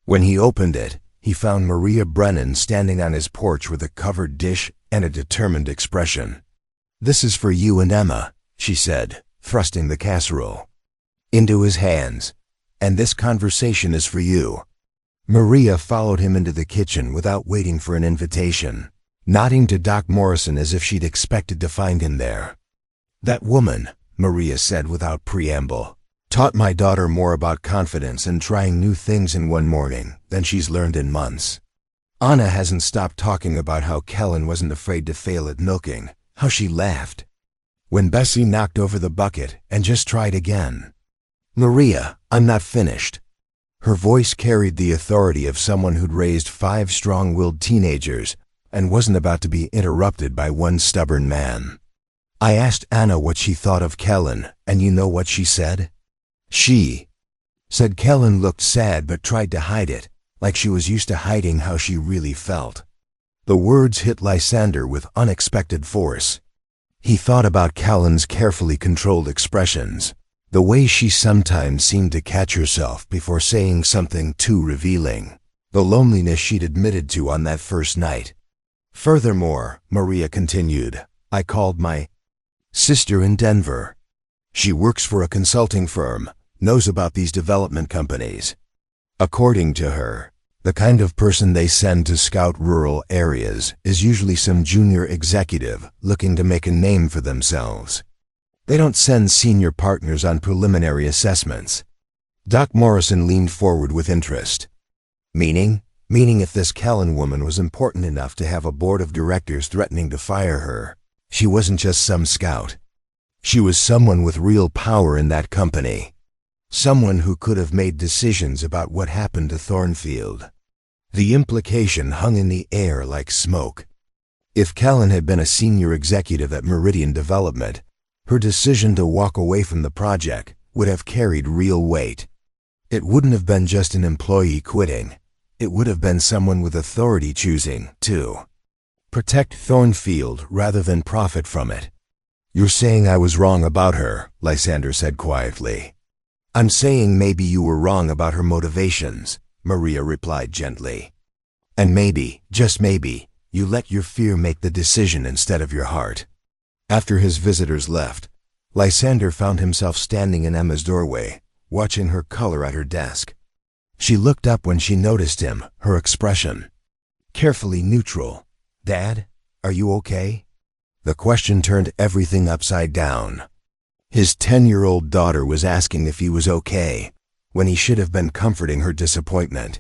When he opened it, he found Maria Brennan standing on his porch with a covered dish and a determined expression. This is for you and Emma, she said, thrusting the casserole into his hands. And this conversation is for you. Maria followed him into the kitchen without waiting for an invitation, nodding to Doc Morrison as if she'd expected to find him there. That woman, Maria said without preamble, taught my daughter more about confidence and trying new things in one morning than she's learned in months. Anna hasn't stopped talking about how Kellen wasn't afraid to fail at milking, how she laughed when Bessie knocked over the bucket and just tried again. Maria, I'm not finished. Her voice carried the authority of someone who'd raised 5 strong-willed teenagers and wasn't about to be interrupted by one stubborn man. I asked Anna what she thought of Kellen, and you know what she said? She said Kellen looked sad but tried to hide it, like she was used to hiding how she really felt. The words hit Lysander with unexpected force. He thought about Kellen's carefully controlled expressions, the way she sometimes seemed to catch herself before saying something too revealing, the loneliness she'd admitted to on that first night. Furthermore, Maria continued, I called my sister in Denver. She works for a consulting firm, knows about these development companies. According to her, the kind of person they send to scout rural areas is usually some junior executive looking to make a name for themselves. They don't send senior partners on preliminary assessments. Doc Morrison leaned forward with interest. Meaning if this Kellen woman was important enough to have a board of directors threatening to fire her, she wasn't just some scout. She was someone with real power in that company. Someone who could have made decisions about what happened to Thornfield. The implication hung in the air like smoke. If Kellen had been a senior executive at Meridian Development, her decision to walk away from the project would have carried real weight. It wouldn't have been just an employee quitting. It would have been someone with authority choosing to protect Thornfield rather than profit from it. You're saying I was wrong about her, Lysander said quietly. I'm saying maybe you were wrong about her motivations, Maria replied gently. And maybe, just maybe, you let your fear make the decision instead of your heart. After his visitors left, Lysander found himself standing in Emma's doorway, watching her color at her desk. She looked up when she noticed him, her expression carefully neutral. Dad, are you okay? The question turned everything upside down. His 10-year-old daughter was asking if he was okay, when he should have been comforting her disappointment.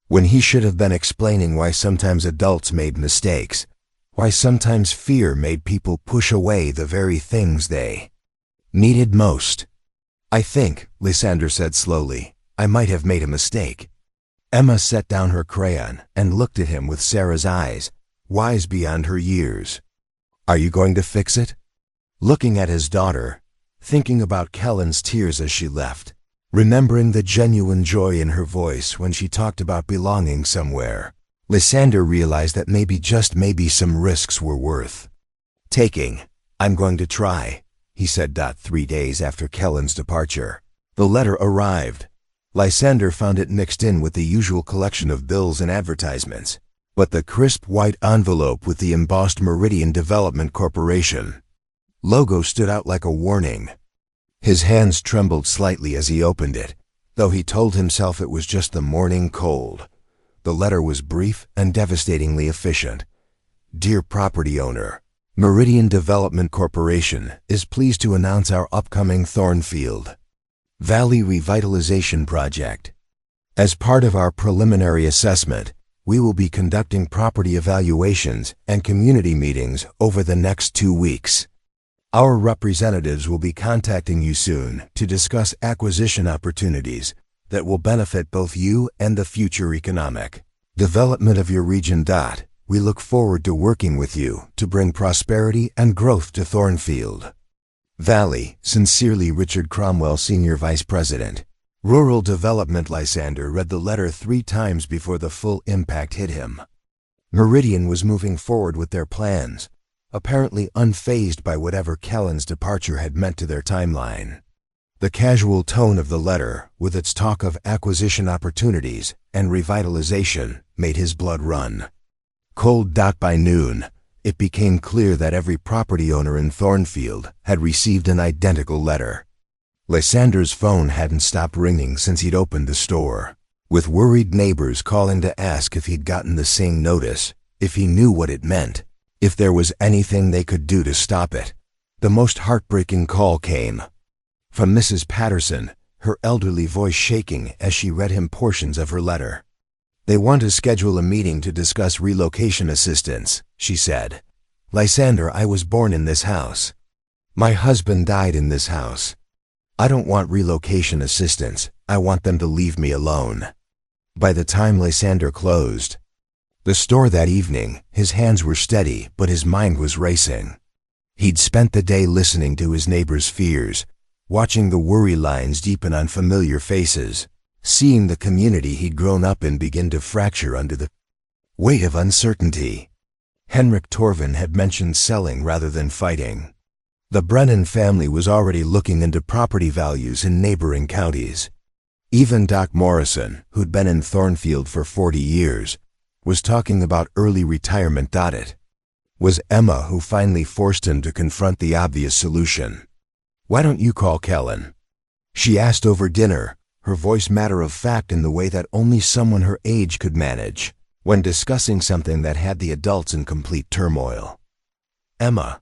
When he should have been explaining why sometimes adults made mistakes, why sometimes fear made people push away the very things they needed most. I think, Lysander said slowly, I might have made a mistake. Emma set down her crayon and looked at him with Sarah's eyes, wise beyond her years. Are you going to fix it? Looking at his daughter, thinking about Kellen's tears as she left, remembering the genuine joy in her voice when she talked about belonging somewhere, Lysander realized that maybe, just maybe, some risks were worth taking. I'm going to try, he said. 3 days after Kellen's departure, the letter arrived. Lysander found it mixed in with the usual collection of bills and advertisements, but the crisp white envelope with the embossed Meridian Development Corporation logo stood out like a warning. His hands trembled slightly as he opened it, though he told himself it was just the morning cold. The letter was brief and devastatingly efficient. Dear property owner, Meridian Development Corporation is pleased to announce our upcoming Thornfield Valley Revitalization Project. As part of our preliminary assessment, we will be conducting property evaluations and community meetings over the next 2 weeks. Our representatives will be contacting you soon to discuss acquisition opportunities that will benefit both you and the future economic development of your region. We look forward to working with you to bring prosperity and growth to Thornfield Valley. Sincerely, Richard Cromwell, Senior Vice President, Rural Development. Lysander read the letter 3 times before the full impact hit him. Meridian was moving forward with their plans, apparently unfazed by whatever Kellen's departure had meant to their timeline. The casual tone of the letter, with its talk of acquisition opportunities and revitalization, made his blood run cold. By noon, it became clear that every property owner in Thornfield had received an identical letter. Lysander's phone hadn't stopped ringing since he'd opened the store, with worried neighbors calling to ask if he'd gotten the same notice, if he knew what it meant, if there was anything they could do to stop it. The most heartbreaking call came from Mrs. Patterson, her elderly voice shaking as she read him portions of her letter. They want to schedule a meeting to discuss relocation assistance, she said. Lysander, I was born in this house. My husband died in this house. I don't want relocation assistance. I want them to leave me alone. By the time Lysander closed the store that evening, his hands were steady, but his mind was racing. He'd spent the day listening to his neighbors' fears, watching the worry lines deepen on familiar faces, seeing the community he'd grown up in begin to fracture under the weight of uncertainty. Henrik Torvin had mentioned selling rather than fighting. The Brennan family was already looking into property values in neighboring counties. Even Doc Morrison, who'd been in Thornfield for 40 years, was talking about early retirement. It was Emma who finally forced him to confront the obvious solution. Why don't you call Kellen? She asked over dinner, her voice matter-of-fact in the way that only someone her age could manage when discussing something that had the adults in complete turmoil. Emma,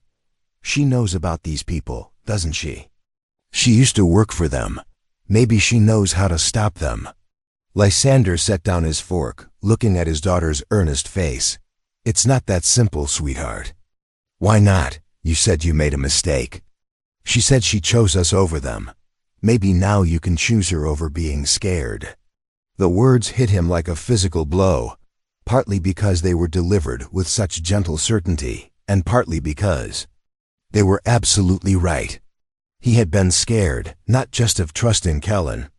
she knows about these people, doesn't she? She used to work for them. Maybe she knows how to stop them. Lysander set down his fork, looking at his daughter's earnest face. It's not that simple, sweetheart. Why not? You said you made a mistake. She said she chose us over them. Maybe now you can choose her over being scared. The words hit him like a physical blow, partly because they were delivered with such gentle certainty, and partly because they were absolutely right. He had been scared, not just of trusting Kellen,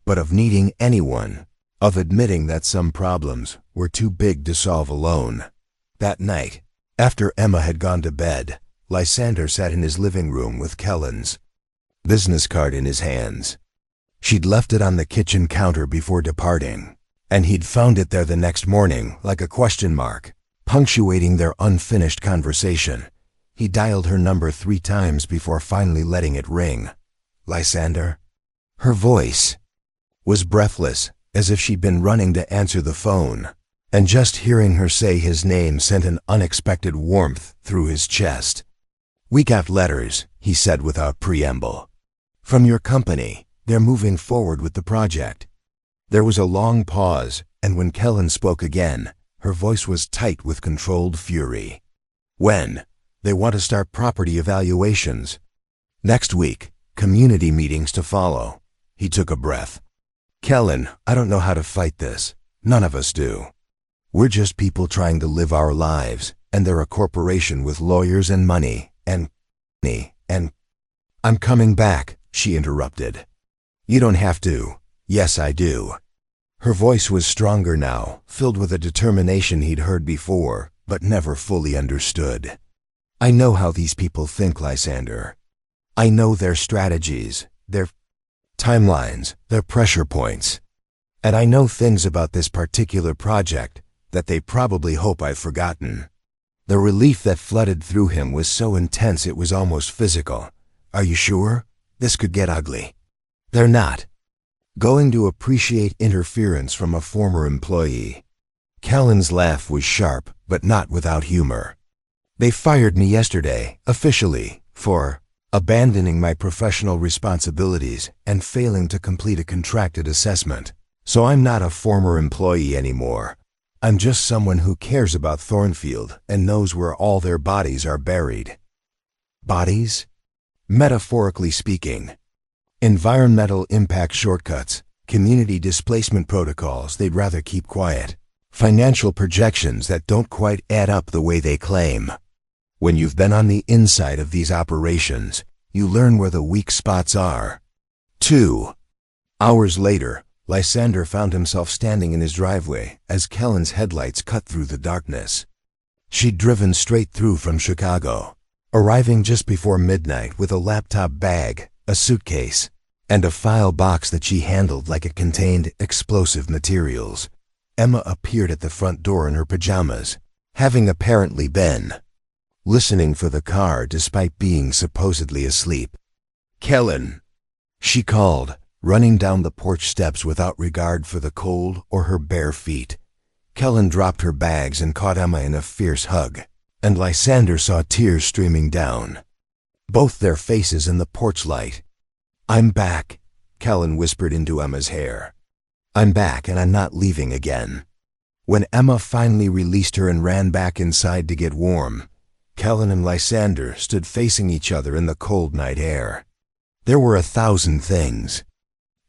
but of needing anyone, of admitting that some problems were too big to solve alone. That night, after Emma had gone to bed, Lysander sat in his living room with Kellen's business card in his hands. She'd left it on the kitchen counter before departing, and he'd found it there the next morning like a question mark, punctuating their unfinished conversation. He dialed her number 3 times before finally letting it ring. Lysander? Her voice was breathless, as if she'd been running to answer the phone, and just hearing her say his name sent an unexpected warmth through his chest. We got letters, he said without preamble. From your company. They're moving forward with the project. There was a long pause, and when Kellen spoke again, her voice was tight with controlled fury. When? They want to start property evaluations. Next week, community meetings to follow. He took a breath. Kellen, I don't know how to fight this. None of us do. We're just people trying to live our lives, and they're a corporation with lawyers and money, and I'm coming back, she interrupted. You don't have to. Yes, I do. Her voice was stronger now, filled with a determination he'd heard before, but never fully understood. I know how these people think, Lysander. I know their strategies, their timelines, their pressure points. And I know things about this particular project that they probably hope I've forgotten. The relief that flooded through him was so intense it was almost physical. Are you sure? This could get ugly. They're not going to appreciate interference from a former employee. Kellen's laugh was sharp, but not without humor. They fired me yesterday, officially, for abandoning my professional responsibilities and failing to complete a contracted assessment. So I'm not a former employee anymore. I'm just someone who cares about Thornfield and knows where all their bodies are buried. Bodies? Metaphorically speaking. Environmental impact shortcuts, community displacement protocols they'd rather keep quiet, financial projections that don't quite add up the way they claim. When you've been on the inside of these operations, you learn where the weak spots are. 2 hours later, Lysander found himself standing in his driveway as Kellen's headlights cut through the darkness. She'd driven straight through from Chicago, arriving just before midnight with a laptop bag, a suitcase, and a file box that she handled like it contained explosive materials. Emma appeared at the front door in her pajamas, having apparently been listening for the car despite being supposedly asleep. "Kellen," she called, running down the porch steps without regard for the cold or her bare feet. Kellen dropped her bags and caught Emma in a fierce hug, and Lysander saw tears streaming down both their faces in the porch light. "I'm back," Kellen whispered into Emma's hair. "I'm back and I'm not leaving again." When Emma finally released her and ran back inside to get warm, Kellen and Lysander stood facing each other in the cold night air. There were 1,000 things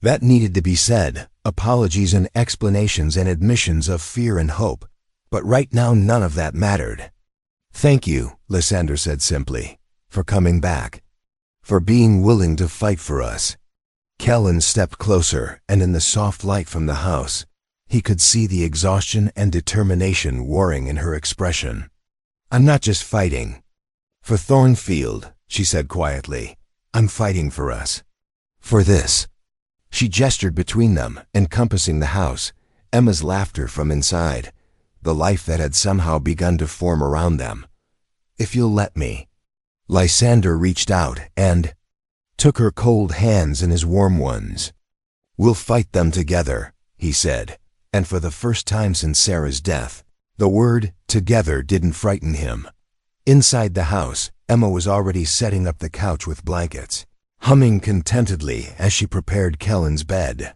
that needed to be said, apologies and explanations and admissions of fear and hope, but right now none of that mattered. "Thank you," Lysander said simply, "for coming back, for being willing to fight for us." Kellen stepped closer, and in the soft light from the house, he could see the exhaustion and determination warring in her expression. "I'm not just fighting for Thornfield," she said quietly. "I'm fighting for us. For this." She gestured between them, encompassing the house, Emma's laughter from inside, the life that had somehow begun to form around them. "If you'll let me." Lysander reached out and took her cold hands in his warm ones. "We'll fight them together," he said, and for the first time since Sarah's death, the word "together" didn't frighten him. Inside the house, Emma was already setting up the couch with blankets, humming contentedly as she prepared Kellen's bed.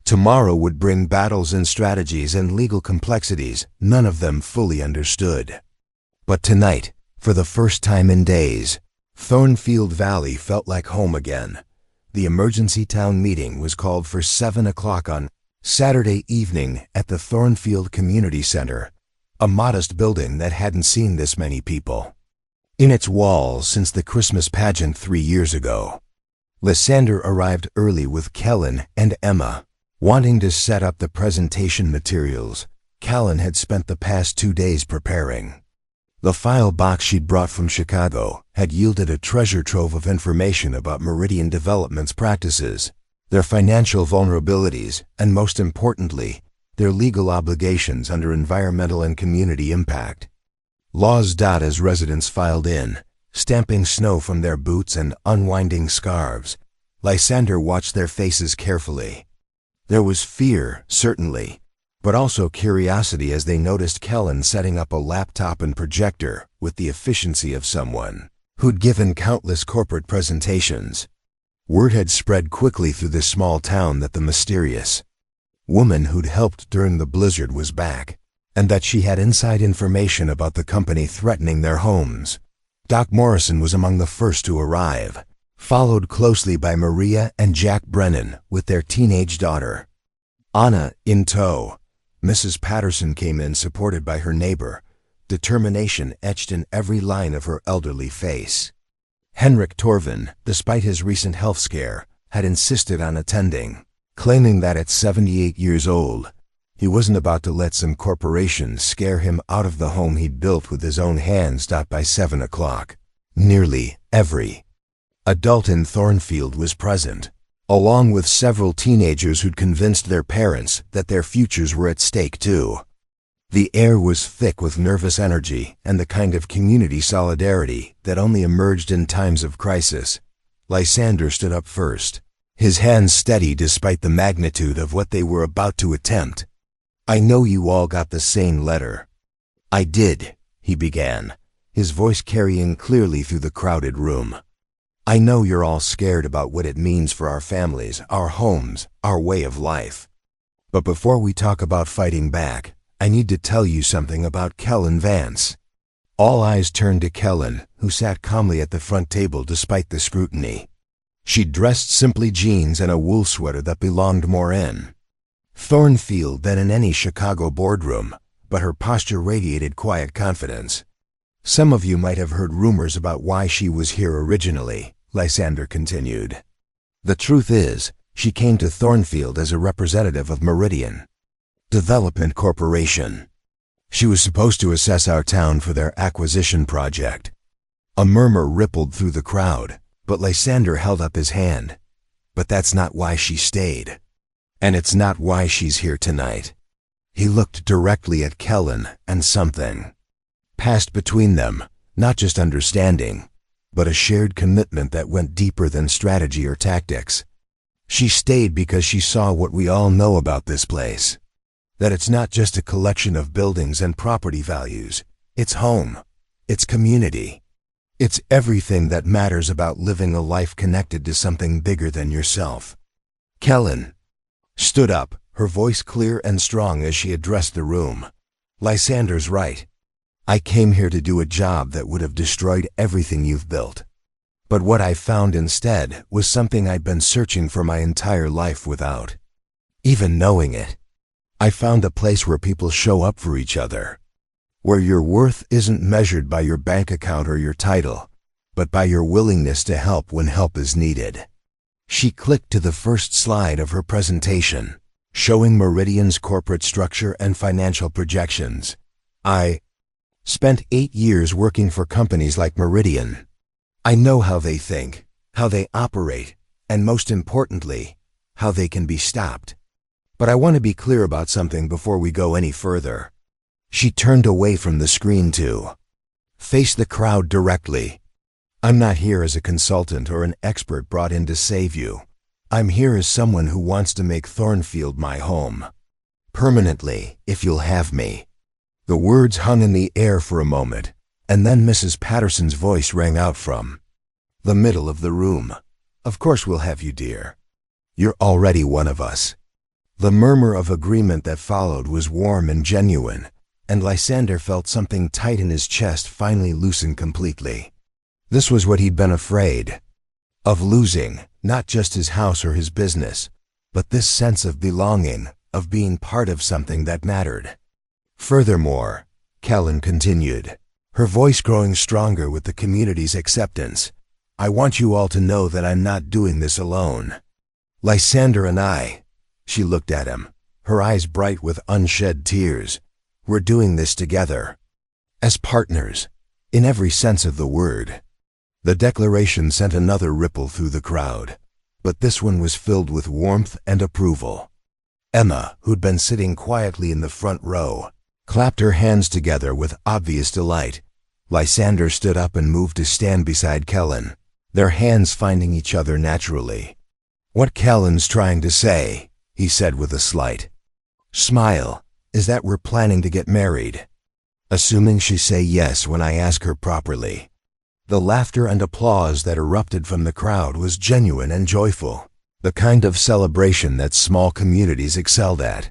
Tomorrow would bring battles and strategies and legal complexities, none of them fully understood. But tonight, for the first time in days, Thornfield Valley felt like home again. The emergency town meeting was called for 7 o'clock on Saturday evening at the Thornfield Community Center, a modest building that hadn't seen this many people in its walls since the Christmas pageant 3 years ago. Lysander arrived early with Kellen and Emma, wanting to set up the presentation materials Kellen had spent the past 2 days preparing. The file box she'd brought from Chicago had yielded a treasure trove of information about Meridian Development's practices, their financial vulnerabilities, and most importantly, their legal obligations under environmental and community impact. Laws. As residents filed in, stamping snow from their boots and unwinding scarves, Lysander watched their faces carefully. There was fear, certainly, but also curiosity as they noticed Kellen setting up a laptop and projector with the efficiency of someone who'd given countless corporate presentations. Word had spread quickly through this small town that the mysterious woman who'd helped during the blizzard was back, and that she had inside information about the company threatening their homes. Doc Morrison was among the first to arrive, followed closely by Maria and Jack Brennan with their teenage daughter, Anna, in tow. Mrs. Patterson came in supported by her neighbor, determination etched in every line of her elderly face. Henrik Torvin, despite his recent health scare, had insisted on attending, claiming that at 78 years old, he wasn't about to let some corporation scare him out of the home he'd built with his own hands. By 7 o'clock, nearly every adult in Thornfield was present, along with several teenagers who'd convinced their parents that their futures were at stake too. The air was thick with nervous energy and the kind of community solidarity that only emerged in times of crisis. Lysander stood up first, his hands steady despite the magnitude of what they were about to attempt. "I know you all got the same letter." "I did," he began, his voice carrying clearly through the crowded room. "I know you're all scared about what it means for our families, our homes, our way of life. But before we talk about fighting back, I need to tell you something about Kellen Vance." All eyes turned to Kellen, who sat calmly at the front table despite the scrutiny. She dressed simply jeans and a wool sweater that belonged more in Thornfield than in any Chicago boardroom, but her posture radiated quiet confidence. "Some of you might have heard rumors about why she was here originally," Lysander continued. "The truth is, she came to Thornfield as a representative of Meridian Development Corporation. She was supposed to assess our town for their acquisition project." A murmur rippled through the crowd, but Lysander held up his hand. "But that's not why she stayed. And it's not why she's here tonight." He looked directly at Kellen, and something passed between them, not just understanding, but a shared commitment that went deeper than strategy or tactics. She stayed because she saw what we all know about this place. That it's not just a collection of buildings and property values. It's home. It's community. It's everything that matters about living a life connected to something bigger than yourself. Kellen stood up, her voice clear and strong as she addressed the room. "Lysander's right. I came here to do a job that would have destroyed everything you've built. But what I found instead was something I'd been searching for my entire life without even knowing it. I found a place where people show up for each other, where your worth isn't measured by your bank account or your title, but by your willingness to help when help is needed." She clicked to the first slide of her presentation, showing Meridian's corporate structure and financial projections. "I spent 8 years working for companies like Meridian. I know how they think, how they operate, and most importantly, how they can be stopped. But I want to be clear about something before we go any further." She turned away from the screen to face the crowd directly. "I'm not here as a consultant or an expert brought in to save you. I'm here as someone who wants to make Thornfield my home. Permanently, if you'll have me." The words hung in the air for a moment, and then Mrs. Patterson's voice rang out from the middle of the room. "Of course we'll have you, dear. You're already one of us." The murmur of agreement that followed was warm and genuine, and Lysander felt something tight in his chest finally loosen completely. This was what he'd been afraid of losing, not just his house or his business, but this sense of belonging, of being part of something that mattered. "Furthermore," Kellen continued, her voice growing stronger with the community's acceptance, "I want you all to know that I'm not doing this alone. Lysander and I," she looked at him, her eyes bright with unshed tears, "we're doing this together. As partners, in every sense of the word." The declaration sent another ripple through the crowd, but this one was filled with warmth and approval. Emma, who'd been sitting quietly in the front row, clapped her hands together with obvious delight. Lysander stood up and moved to stand beside Kellen, their hands finding each other naturally. "What Kellen's trying to say," he said with a slight smile, "is that we're planning to get married. Assuming she say yes when I ask her properly." The laughter and applause that erupted from the crowd was genuine and joyful, the kind of celebration that small communities excelled at.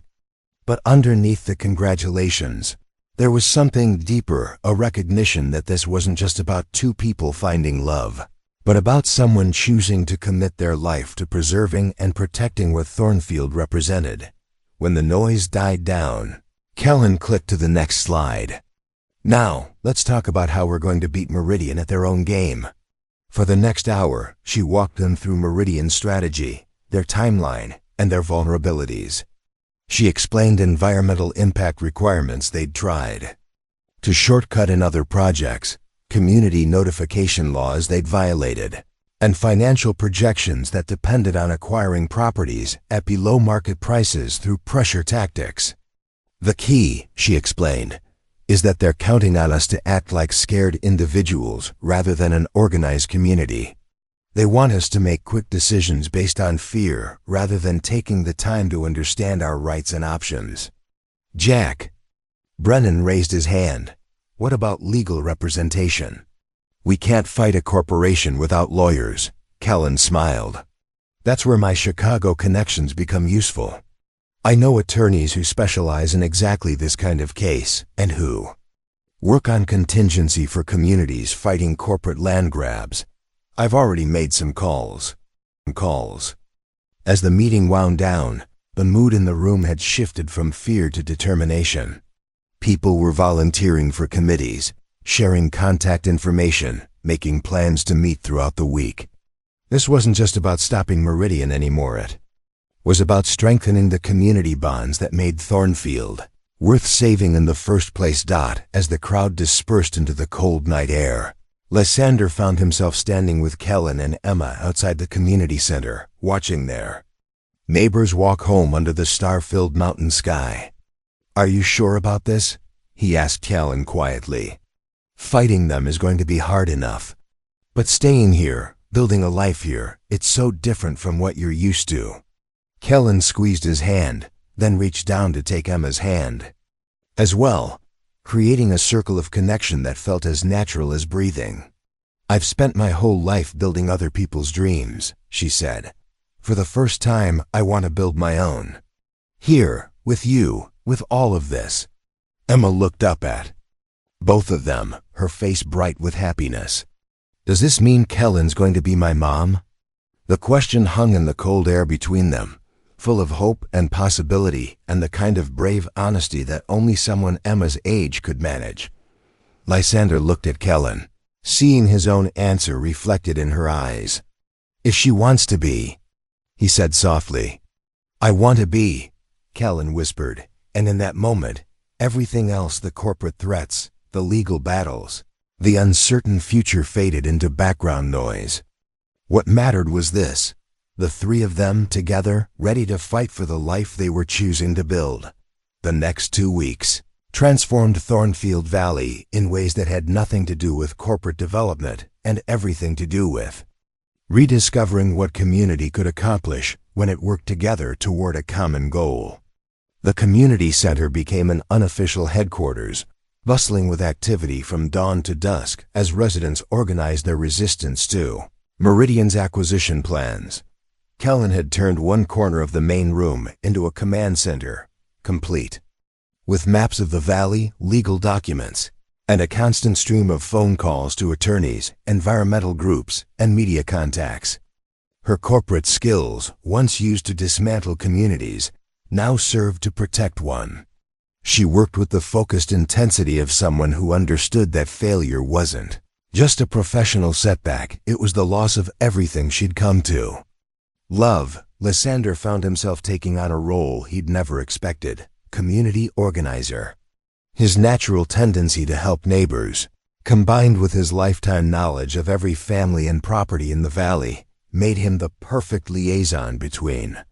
But underneath the congratulations, there was something deeper, a recognition that this wasn't just about two people finding love, but about someone choosing to commit their life to preserving and protecting what Thornfield represented. When the noise died down, Kellen clicked to the next slide. "Now, let's talk about how we're going to beat Meridian at their own game." For the next hour, she walked them through Meridian's strategy, their timeline, and their vulnerabilities. She explained environmental impact requirements they'd tried to shortcut in other projects, community notification laws they'd violated, and financial projections that depended on acquiring properties at below market prices through pressure tactics. The key, she explained, is that they're counting on us to act like scared individuals rather than an organized community. They want us to make quick decisions based on fear rather than taking the time to understand our rights and options. Jack. Brennan raised his hand. What about legal representation? We can't fight a corporation without lawyers, Kellen smiled. That's where my Chicago connections become useful. I know attorneys who specialize in exactly this kind of case and who work on contingency for communities fighting corporate land grabs. I've already made some calls. As the meeting wound down, the mood in the room had shifted from fear to determination. People were volunteering for committees, sharing contact information, making plans to meet throughout the week. This wasn't just about stopping Meridian anymore. It was about strengthening the community bonds that made Thornfield worth saving in the first place. As the crowd dispersed into the cold night air, Lysander found himself standing with Kellen and Emma outside the community center, watching their neighbors walk home under the star-filled mountain sky. Are you sure about this? He asked Kellen quietly. Fighting them is going to be hard enough. But staying here, building a life here, it's so different from what you're used to. Kellen squeezed his hand, then reached down to take Emma's hand as well, creating a circle of connection that felt as natural as breathing. I've spent my whole life building other people's dreams, she said. For the first time, I want to build my own. Here, with you, with all of this. Emma looked up at both of them, her face bright with happiness. Does this mean Kellen's going to be my mom? The question hung in the cold air between them, full of hope and possibility and the kind of brave honesty that only someone Emma's age could manage. Lysander looked at Kellen, seeing his own answer reflected in her eyes. If she wants to be, he said softly. I want to be, Kellen whispered, and in that moment, everything else, the corporate threats, the legal battles, the uncertain future faded into background noise. What mattered was this: the three of them together, ready to fight for the life they were choosing to build. The next 2 weeks transformed Thornfield Valley in ways that had nothing to do with corporate development and everything to do with rediscovering what community could accomplish when it worked together toward a common goal. The community center became an unofficial headquarters, bustling with activity from dawn to dusk as residents organized their resistance to Meridian's acquisition plans. Kellen had turned one corner of the main room into a command center, complete with maps of the valley, legal documents, and a constant stream of phone calls to attorneys, environmental groups, and media contacts. Her corporate skills, once used to dismantle communities, now served to protect one. She worked with the focused intensity of someone who understood that failure wasn't just a professional setback, it was the loss of everything she'd come to love. Lysander found himself taking on a role he'd never expected: community organizer. His natural tendency to help neighbors, combined with his lifetime knowledge of every family and property in the valley, made him the perfect liaison between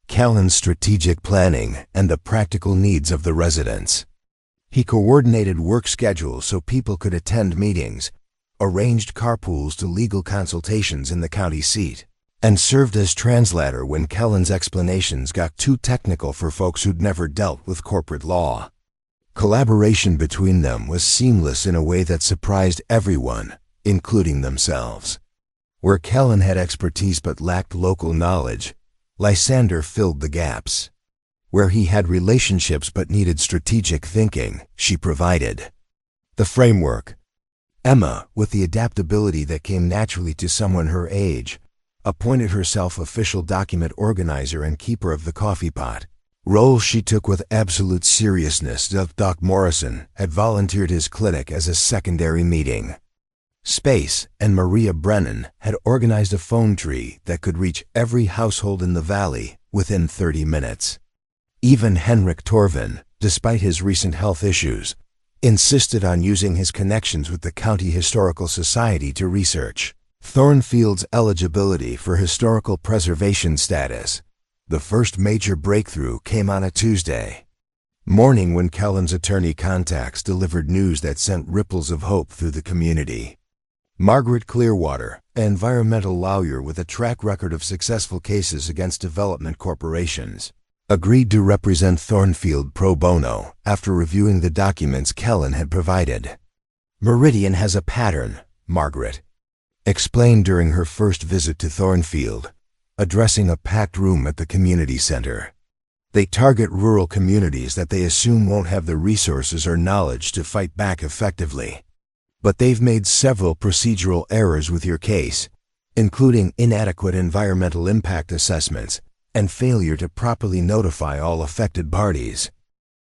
Kellen's strategic planning and the practical needs of the residents. He coordinated work schedules so people could attend meetings, arranged carpools to legal consultations in the county seat, and served as translator when Kellen's explanations got too technical for folks who'd never dealt with corporate law. Collaboration between them was seamless in a way that surprised everyone, including themselves. Where Kellen had expertise but lacked local knowledge, Lysander filled the gaps. Where he had relationships but needed strategic thinking, she provided the framework. Emma, with the adaptability that came naturally to someone her age, appointed herself official document organizer and keeper of the coffee pot, role she took with absolute seriousness. Doc Morrison had volunteered his clinic as a secondary meeting space, and Maria Brennan had organized a phone tree that could reach every household in the valley within 30 minutes. Even Henrik Torvin, despite his recent health issues, insisted on using his connections with the County Historical Society to research Thornfield's eligibility for historical preservation status. The first major breakthrough came on a Tuesday morning when Kellen's attorney contacts delivered news that sent ripples of hope through the community. Margaret Clearwater, an environmental lawyer with a track record of successful cases against development corporations, agreed to represent Thornfield pro bono after reviewing the documents Kellen had provided. Meridian has a pattern, Margaret explained during her first visit to Thornfield, addressing a packed room at the community center. They target rural communities that they assume won't have the resources or knowledge to fight back effectively. But they've made several procedural errors with your case, including inadequate environmental impact assessments and failure to properly notify all affected parties.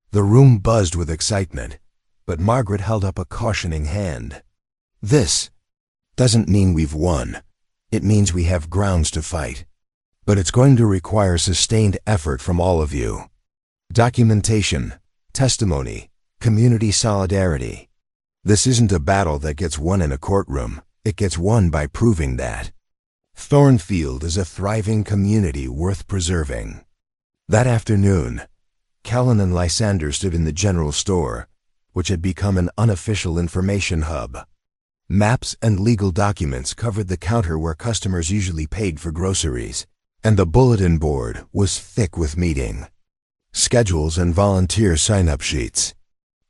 The room buzzed with excitement, but Margaret held up a cautioning hand. This doesn't mean we've won. It means we have grounds to fight. But it's going to require sustained effort from all of you. Documentation, testimony, community solidarity. This isn't a battle that gets won in a courtroom. It gets won by proving that Thornfield is a thriving community worth preserving. That afternoon, Kellen and Lysander stood in the general store, which had become an unofficial information hub. Maps and legal documents covered the counter where customers usually paid for groceries, and the bulletin board was thick with meeting schedules and volunteer sign-up sheets.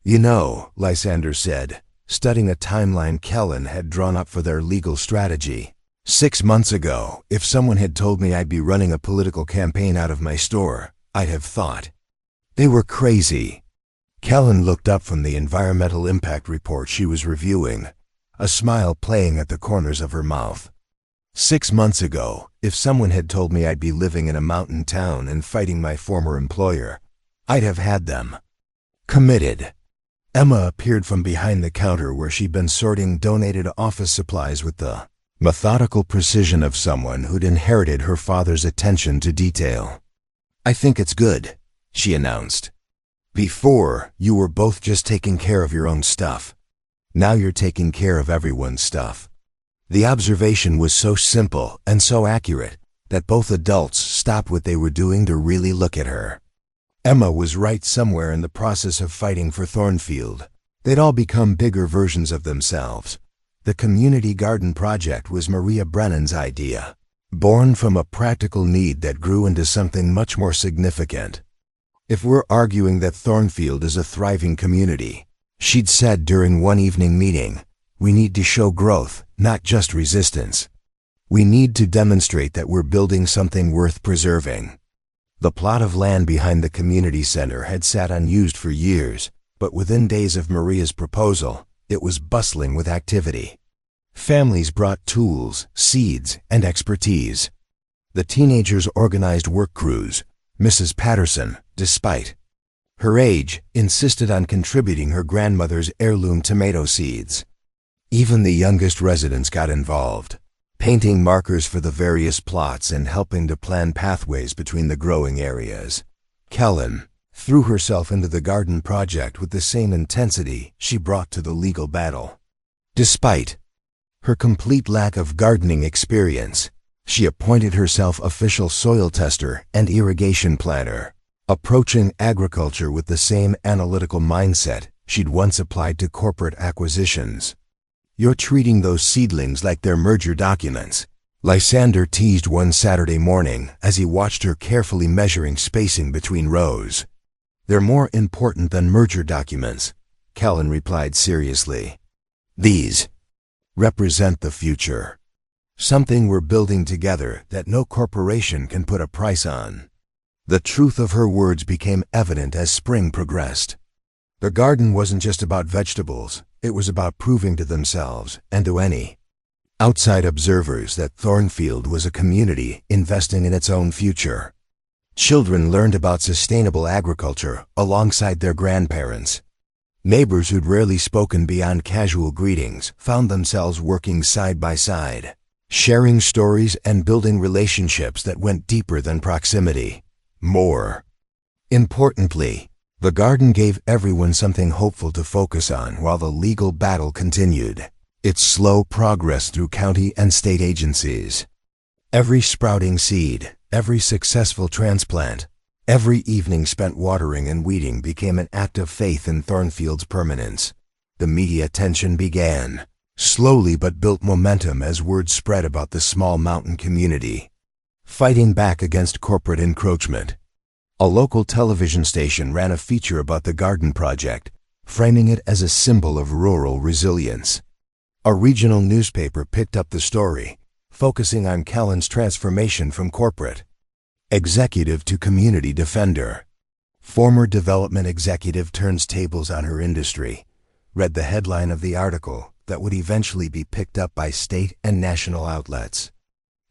You know, Lysander said, studying a timeline Kellen had drawn up for their legal strategy. 6 months ago, if someone had told me I'd be running a political campaign out of my store, I'd have thought they were crazy. Kellen looked up from the environmental impact report she was reviewing, a smile playing at the corners of her mouth. 6 months ago, if someone had told me I'd be living in a mountain town and fighting my former employer, I'd have had them committed. Emma appeared from behind the counter where she'd been sorting donated office supplies with the methodical precision of someone who'd inherited her father's attention to detail. I think it's good, she announced. Before, you were both just taking care of your own stuff. Now you're taking care of everyone's stuff. The observation was so simple and so accurate that both adults stopped what they were doing to really look at her. Emma was right somewhere in the process of fighting for Thornfield. They'd all become bigger versions of themselves. The community garden project was Maria Brennan's idea, born from a practical need that grew into something much more significant. If we're arguing that Thornfield is a thriving community, she'd said during one evening meeting, we need to show growth, not just resistance. We need to demonstrate that we're building something worth preserving. The plot of land behind the community center had sat unused for years, but within days of Maria's proposal, it was bustling with activity. Families brought tools, seeds, and expertise. The teenagers organized work crews. Mrs. Patterson, despite her age, insisted on contributing her grandmother's heirloom tomato seeds. Even the youngest residents got involved, painting markers for the various plots and helping to plan pathways between the growing areas. Kellen threw herself into the garden project with the same intensity she brought to the legal battle. Despite her complete lack of gardening experience, she appointed herself official soil tester and irrigation planner, approaching agriculture with the same analytical mindset she'd once applied to corporate acquisitions. You're treating those seedlings like they're merger documents, Lysander teased one Saturday morning as he watched her carefully measuring spacing between rows. They're more important than merger documents, Kellen replied seriously. These represent the future. Something we're building together that no corporation can put a price on. The truth of her words became evident as spring progressed. The garden wasn't just about vegetables, it was about proving to themselves and to any outside observers that Thornfield was a community investing in its own future. Children learned about sustainable agriculture alongside their grandparents. Neighbors who'd rarely spoken beyond casual greetings found themselves working side by side, sharing stories and building relationships that went deeper than proximity. More importantly, the garden gave everyone something hopeful to focus on while the legal battle continued. its slow progress through county and state agencies. Every sprouting seed, every successful transplant, every evening spent watering and weeding became an act of faith in Thornfield's permanence. The media attention began, slowly but built momentum as word spread about the small mountain community, fighting back against corporate encroachment. A local television station ran a feature about the garden project, framing it as a symbol of rural resilience. A regional newspaper picked up the story, focusing on Kellen's transformation from corporate executive to community defender. Former development executive turns tables on her industry, read the headline of the article that would eventually be picked up by state and national outlets.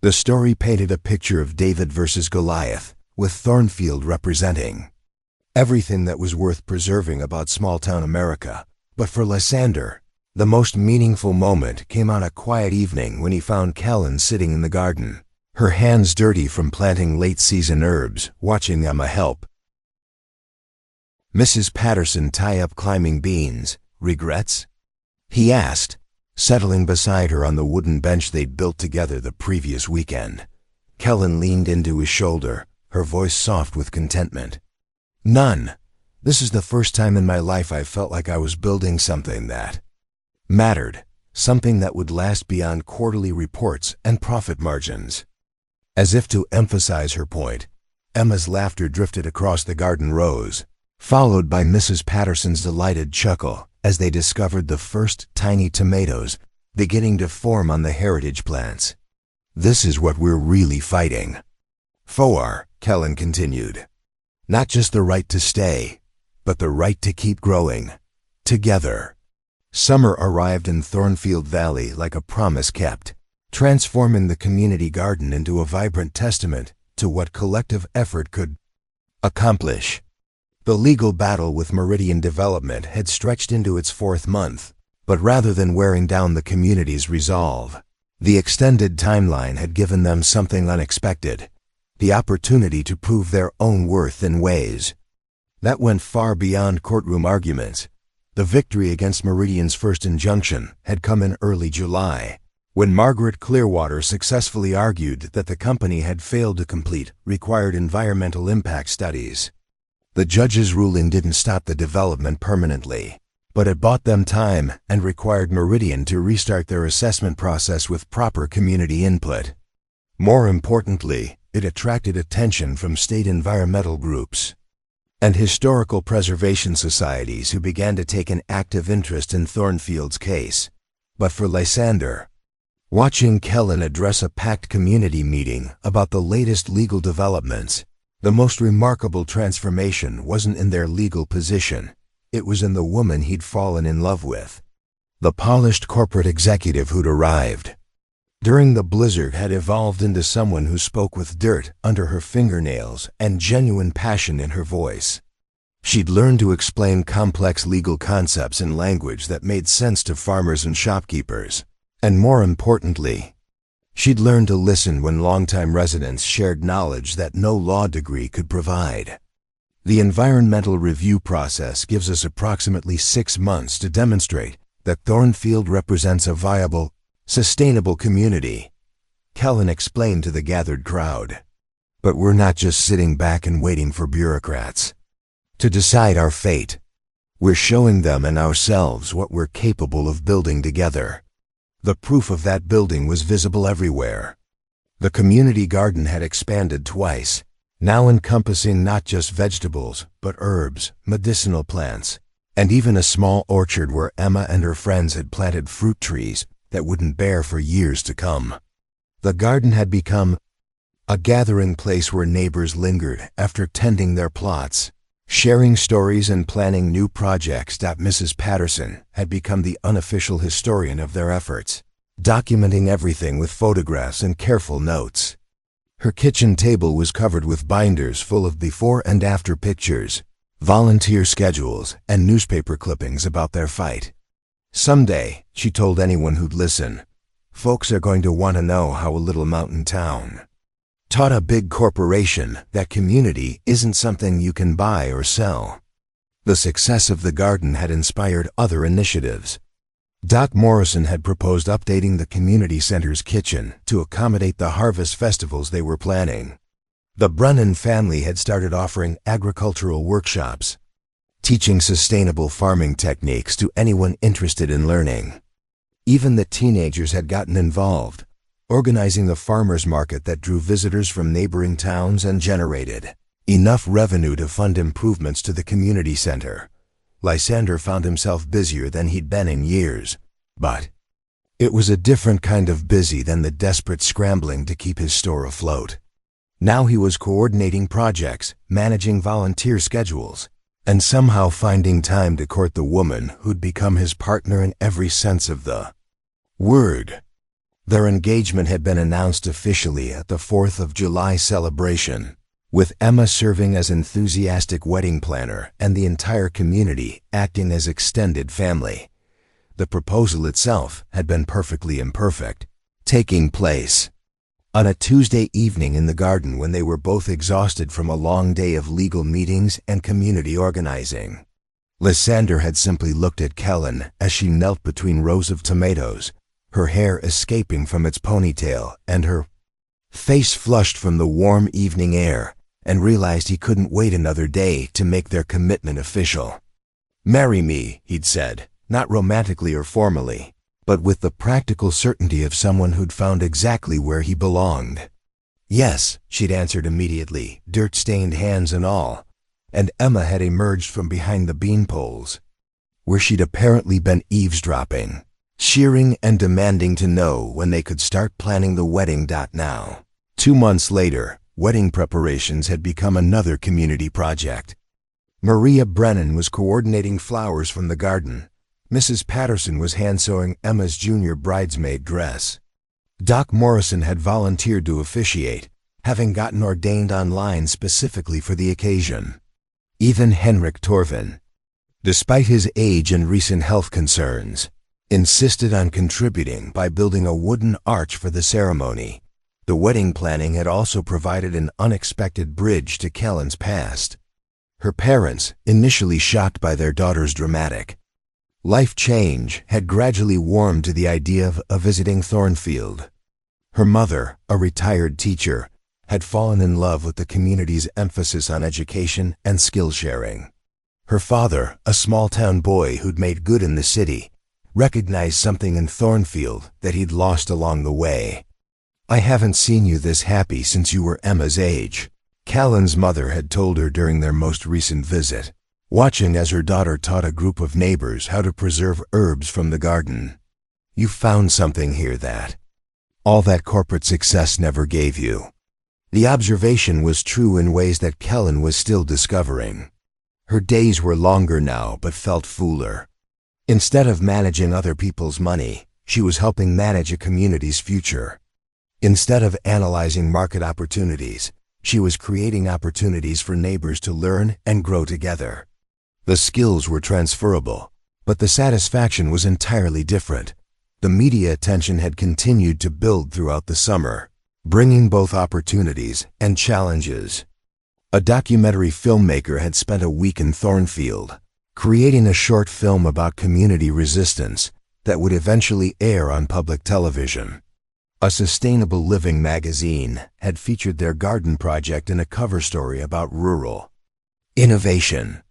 The story painted a picture of David versus Goliath, with Thornfield representing everything that was worth preserving about small-town America. But for Lysander, the most meaningful moment came on a quiet evening when he found Kellen sitting in the garden, her hands dirty from planting late-season herbs, watching Emma help Mrs. Patterson tie up climbing beans. Regrets? He asked, settling beside her on the wooden bench they'd built together the previous weekend. Kellen leaned into his shoulder, her voice soft with contentment. None. This is the first time in my life I felt like I was building something that mattered, something that would last beyond quarterly reports and profit margins. As if to emphasize her point, Emma's laughter drifted across the garden rows, followed by Mrs. Patterson's delighted chuckle as they discovered the first tiny tomatoes beginning to form on the heritage plants. This is what we're really fighting for, Kellen continued. Not just the right to stay, but the right to keep growing, together. Summer arrived in Thornfield Valley like a promise kept, transforming the community garden into a vibrant testament to what collective effort could accomplish. The legal battle with Meridian Development had stretched into its fourth month, but rather than wearing down the community's resolve, the extended timeline had given them something unexpected, the opportunity to prove their own worth in ways that went far beyond courtroom arguments. The victory against Meridian's first injunction had come in early July, when Margaret Clearwater successfully argued that the company had failed to complete required environmental impact studies. The judge's ruling didn't stop the development permanently, but it bought them time and required Meridian to restart their assessment process with proper community input. More importantly, it attracted attention from state environmental groups and historical preservation societies who began to take an active interest in Thornfield's case. But for Lysander, watching Kellen address a packed community meeting about the latest legal developments, the most remarkable transformation wasn't in their legal position, it was in the woman he'd fallen in love with. The polished corporate executive who'd arrived during the blizzard had evolved into someone who spoke with dirt under her fingernails and genuine passion in her voice. She'd learned to explain complex legal concepts in language that made sense to farmers and shopkeepers, and more importantly, she'd learned to listen when longtime residents shared knowledge that no law degree could provide. The environmental review process gives us approximately 6 months to demonstrate that Thornfield represents a viable, sustainable community, Kellen explained to the gathered crowd. But we're not just sitting back and waiting for bureaucrats to decide our fate. We're showing them and ourselves what we're capable of building together. The proof of that building was visible everywhere. The community garden had expanded twice, now encompassing not just vegetables, but herbs, medicinal plants, and even a small orchard where Emma and her friends had planted fruit trees that wouldn't bear for years to come. The garden had become a gathering place where neighbors lingered after tending their plots, sharing stories and planning new projects. Mrs. Patterson had become the unofficial historian of their efforts, documenting everything with photographs and careful notes. Her kitchen table was covered with binders full of before and after pictures, volunteer schedules, and newspaper clippings about their fight. Someday, she told anyone who'd listen, folks are going to want to know how a little mountain town taught a big corporation that community isn't something you can buy or sell. The success of the garden had inspired other initiatives. Doc Morrison had proposed updating the community center's kitchen to accommodate the harvest festivals they were planning. The Brennan family had started offering agricultural workshops, teaching sustainable farming techniques to anyone interested in learning. Even the teenagers had gotten involved, organizing the farmers market that drew visitors from neighboring towns and generated enough revenue to fund improvements to the community center. Lysander found himself busier than he'd been in years, but it was a different kind of busy than the desperate scrambling to keep his store afloat. Now he was coordinating projects, managing volunteer schedules, and somehow finding time to court the woman who'd become his partner in every sense of the word. Their engagement had been announced officially at the 4th of July celebration, with Emma serving as enthusiastic wedding planner and the entire community acting as extended family. The proposal itself had been perfectly imperfect, taking place on a Tuesday evening in the garden when they were both exhausted from a long day of legal meetings and community organizing. Lysander had simply looked at Kellen as she knelt between rows of tomatoes, her hair escaping from its ponytail and her face flushed from the warm evening air, and realized he couldn't wait another day to make their commitment official. "Marry me," he'd said, not romantically or formally, but with the practical certainty of someone who'd found exactly where he belonged. "Yes," she'd answered immediately, dirt-stained hands and all, and Emma had emerged from behind the beanpoles, where she'd apparently been eavesdropping, cheering and demanding to know when they could start planning the wedding. Now, 2 months later, wedding preparations had become another community project. Maria Brennan was coordinating flowers from the garden. Mrs. Patterson was hand-sewing Emma's junior bridesmaid dress. Doc Morrison had volunteered to officiate, having gotten ordained online specifically for the occasion. Even Henrik Torvin, despite his age and recent health concerns, insisted on contributing by building a wooden arch for the ceremony. The wedding planning had also provided an unexpected bridge to Kellen's past. Her parents, initially shocked by their daughter's dramatic life change, had gradually warmed to the idea of visiting Thornfield. Her mother, a retired teacher, had fallen in love with the community's emphasis on education and skill sharing. Her father, a small-town boy who'd made good in the city, recognized something in Thornfield that he'd lost along the way. "I haven't seen you this happy since you were Emma's age," Callan's mother had told her during their most recent visit, watching as her daughter taught a group of neighbors how to preserve herbs from the garden. "You found something here that all that corporate success never gave you." The observation was true in ways that Kellen was still discovering. Her days were longer now but felt fuller. Instead of managing other people's money, she was helping manage a community's future. Instead of analyzing market opportunities, she was creating opportunities for neighbors to learn and grow together. The skills were transferable, but the satisfaction was entirely different. The media attention had continued to build throughout the summer, bringing both opportunities and challenges. A documentary filmmaker had spent a week in Thornfield, creating a short film about community resistance that would eventually air on public television. A sustainable living magazine had featured their garden project in a cover story about rural innovation.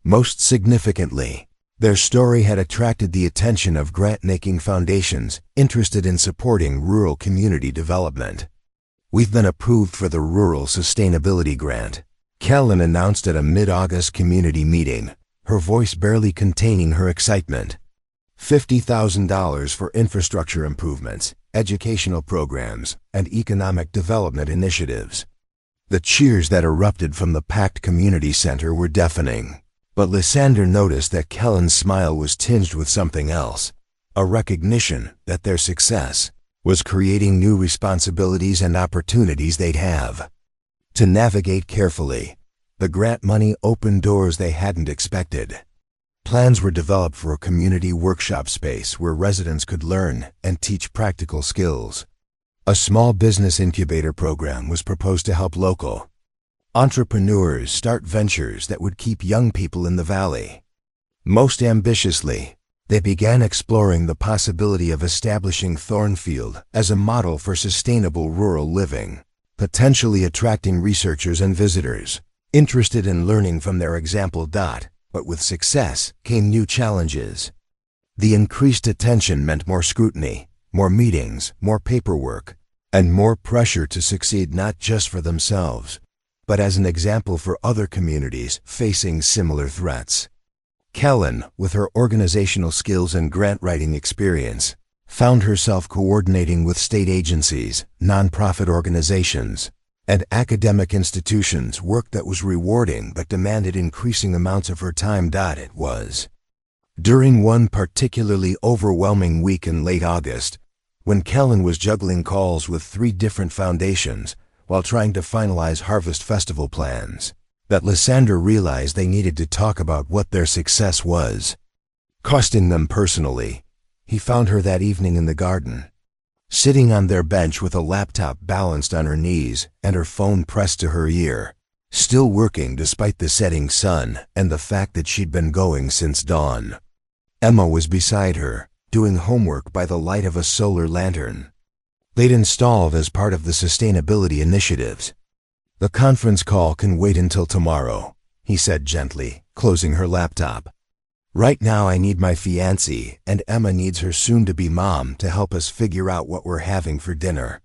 Most significantly, their story had attracted the attention of grant-making foundations interested in supporting rural community development. "We've been approved for the Rural Sustainability Grant," Kellen announced at a mid-August community meeting, her voice barely containing her excitement. $50,000 for infrastructure improvements, educational programs, and economic development initiatives. The cheers that erupted from the packed community center were deafening, but Lysander noticed that Kellen's smile was tinged with something else, a recognition that their success was creating new responsibilities and opportunities they'd have to navigate carefully. The grant money opened doors they hadn't expected. Plans were developed for a community workshop space where residents could learn and teach practical skills. A small business incubator program was proposed to help local entrepreneurs start ventures that would keep young people in the valley. Most ambitiously, They began exploring the possibility of establishing Thornfield as a model for sustainable rural living, potentially attracting researchers and visitors interested in learning from their example. But with success came new challenges. The increased attention meant more scrutiny, more meetings, more paperwork, and more pressure to succeed not just for themselves, but as an example for other communities facing similar threats. Kellen, with her organizational skills and grant-writing experience, found herself coordinating with state agencies, nonprofit organizations, and academic institutions, work that was rewarding but demanded increasing amounts of her time. It was during one particularly overwhelming week in late August, when Kellen was juggling calls with 3 different foundations while trying to finalize Harvest Festival plans, that Lysander realized they needed to talk about what their success was costing them personally. He found her that evening in the garden, sitting on their bench with a laptop balanced on her knees and her phone pressed to her ear, still working despite the setting sun and the fact that she'd been going since dawn. Emma was beside her, doing homework by the light of a solar lantern they'd installed as part of the sustainability initiatives. "The conference call can wait until tomorrow," he said gently, closing her laptop. "Right now I need my fiancé, and Emma needs her soon-to-be mom to help us figure out what we're having for dinner."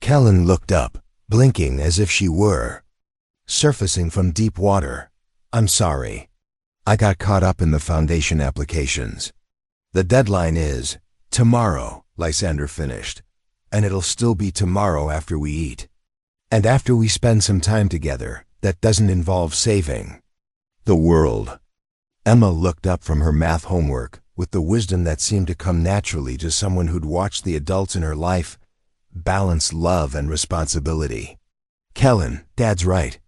Kellen looked up, blinking as if she were surfacing from deep water. "I'm sorry. I got caught up in the foundation applications. The deadline is tomorrow," Lysander finished, "and it'll still be tomorrow after we eat. And after we spend some time together, that doesn't involve saving the world." Emma looked up from her math homework with the wisdom that seemed to come naturally to someone who'd watched the adults in her life balance love and responsibility. "Kellen, Dad's right.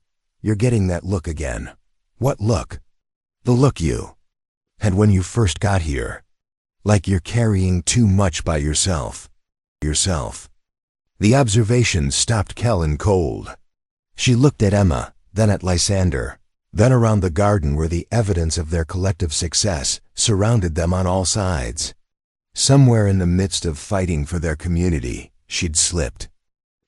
You're getting that look again." "What look?" "The look you had when you first got here. Like you're carrying too much by yourself." The observation stopped Kellen cold. She looked at Emma, then at Lysander, then around the garden where the evidence of their collective success surrounded them on all sides. Somewhere in the midst of fighting for their community, she'd slipped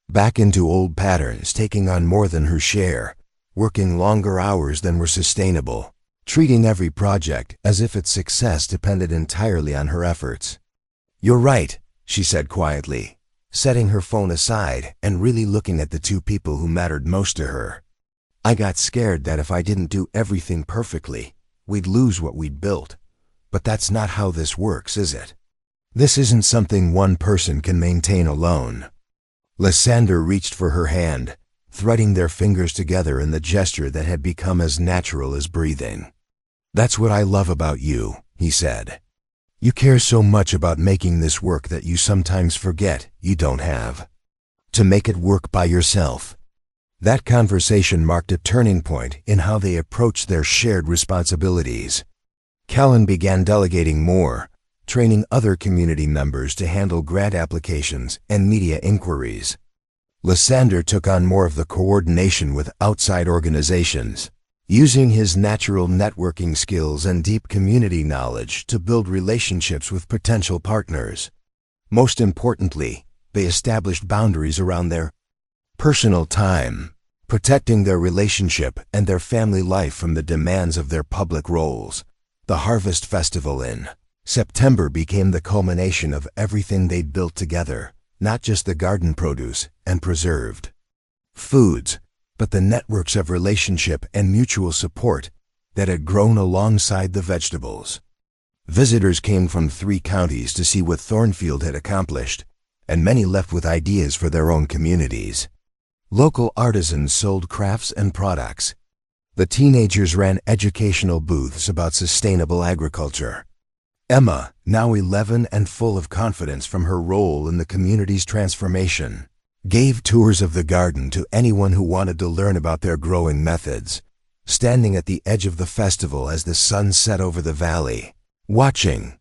back into old patterns, taking on more than her share, working longer hours than were sustainable, treating every project as if its success depended entirely on her efforts. "You're right," she said quietly, setting her phone aside and really looking at the 2 people who mattered most to her. "I got scared that if I didn't do everything perfectly, we'd lose what we'd built. But that's not how this works, is it? This isn't something one person can maintain alone." Lysander reached for her hand, threading their fingers together in the gesture that had become as natural as breathing. "That's what I love about you," he said. "You care so much about making this work that you sometimes forget you don't have to make it work by yourself." That conversation marked a turning point in how they approached their shared responsibilities. Kellen began delegating more, training other community members to handle grant applications and media inquiries. Lysander took on more of the coordination with outside organizations, using his natural networking skills and deep community knowledge to build relationships with potential partners. Most importantly, they established boundaries around their personal time, protecting their relationship and their family life from the demands of their public roles. The Harvest Festival in September became the culmination of everything they'd built together, not just the garden produce and preserved foods, but the networks of relationship and mutual support that had grown alongside the vegetables. Visitors came from 3 counties to see what Thornfield had accomplished, and many left with ideas for their own communities. Local artisans sold crafts and products. The teenagers ran educational booths about sustainable agriculture. Emma, now 11 and full of confidence from her role in the community's transformation, gave tours of the garden to anyone who wanted to learn about their growing methods, standing at the edge of the festival as the sun set over the valley, watching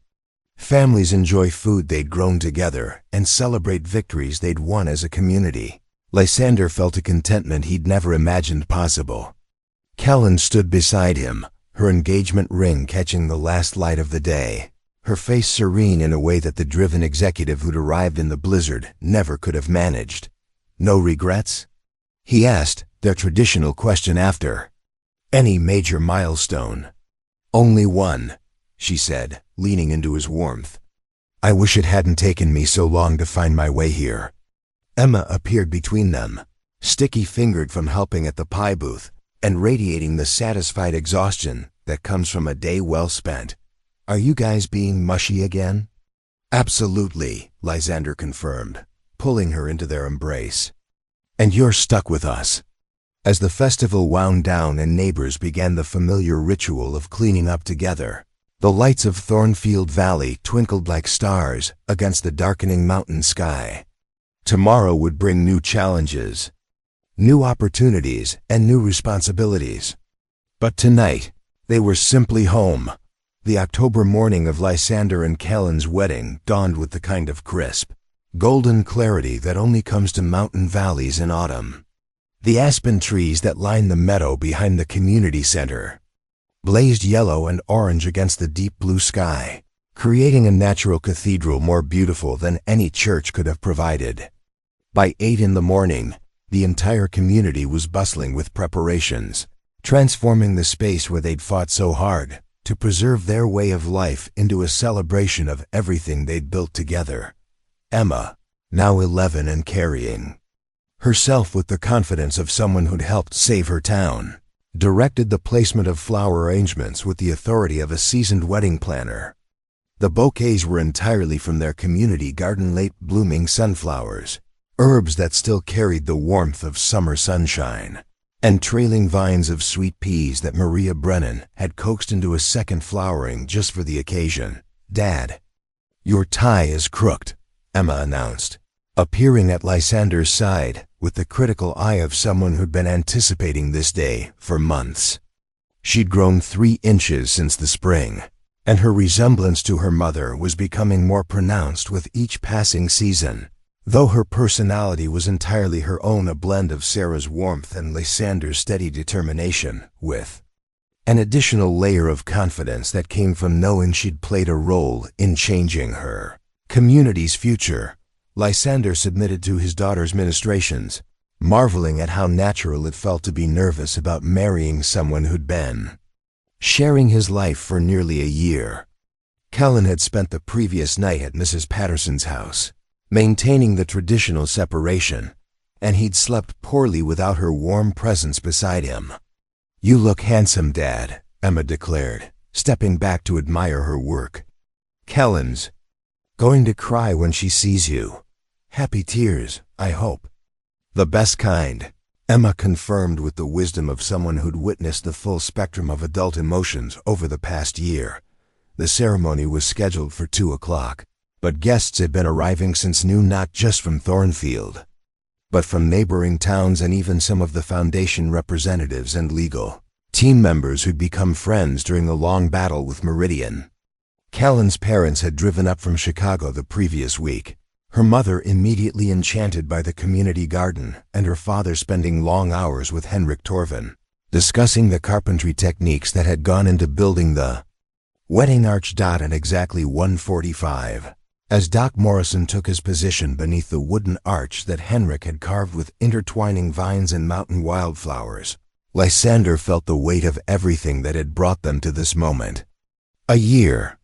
families enjoy food they'd grown together and celebrate victories they'd won as a community. Lysander felt a contentment he'd never imagined possible. Kellen stood beside him, her engagement ring catching the last light of the day. her face serene in a way that the driven executive who'd arrived in the blizzard never could have managed. "No regrets?" he asked, their traditional question after any major milestone. "Only one," she said, leaning into his warmth. "I wish it hadn't taken me so long to find my way here." Emma appeared between them, sticky-fingered from helping at the pie booth, and radiating the satisfied exhaustion that comes from a day well spent. "Are you guys being mushy again?" "Absolutely," Lysander confirmed, pulling her into their embrace. "And you're stuck with us." As the festival wound down and neighbors began the familiar ritual of cleaning up together, the lights of Thornfield Valley twinkled like stars against the darkening mountain sky. Tomorrow would bring new challenges, new opportunities, and new responsibilities. But tonight, they were simply home. The October morning of Lysander and Kellen's wedding dawned with the kind of crisp, golden clarity that only comes to mountain valleys in autumn. The aspen trees that lined the meadow behind the community center blazed yellow and orange against the deep blue sky, creating a natural cathedral more beautiful than any church could have provided. By 8 in the morning, the entire community was bustling with preparations, transforming the space where they'd fought so hard to preserve their way of life into a celebration of everything they'd built together. Emma, now 11 and carrying herself with the confidence of someone who'd helped save her town, directed the placement of flower arrangements with the authority of a seasoned wedding planner. The bouquets were entirely from their community garden, late-blooming sunflowers, herbs that still carried the warmth of summer sunshine, and trailing vines of sweet peas that Maria Brennan had coaxed into a second flowering just for the occasion. "Dad, your tie is crooked," Emma announced, appearing at Lysander's side with the critical eye of someone who'd been anticipating this day for months. She'd grown 3 inches since the spring, and her resemblance to her mother was becoming more pronounced with each passing season, though her personality was entirely her own, a blend of Sarah's warmth and Lysander's steady determination, with an additional layer of confidence that came from knowing she'd played a role in changing her community's future. Lysander submitted to his daughter's ministrations, marveling at how natural it felt to be nervous about marrying someone who'd been sharing his life for nearly a year. Kellen had spent the previous night at Mrs. Patterson's house, maintaining the traditional separation, and he'd slept poorly without her warm presence beside him. "You look handsome, Dad," Emma declared, stepping back to admire her work. "Kellen's going to cry when she sees you. Happy tears, I hope." "The best kind," Emma confirmed with the wisdom of someone who'd witnessed the full spectrum of adult emotions over the past year. The ceremony was scheduled for 2 o'clock, but guests had been arriving since noon, not just from Thornfield, but from neighboring towns and even some of the Foundation representatives and legal team members who'd become friends during the long battle with Meridian. Kellen's parents had driven up from Chicago the previous week, her mother immediately enchanted by the community garden and her father spending long hours with Henrik Torvin, discussing the carpentry techniques that had gone into building the wedding arch. At exactly 1:45, as Doc Morrison took his position beneath the wooden arch that Henrik had carved with intertwining vines and mountain wildflowers, Lysander felt the weight of everything that had brought them to this moment. A year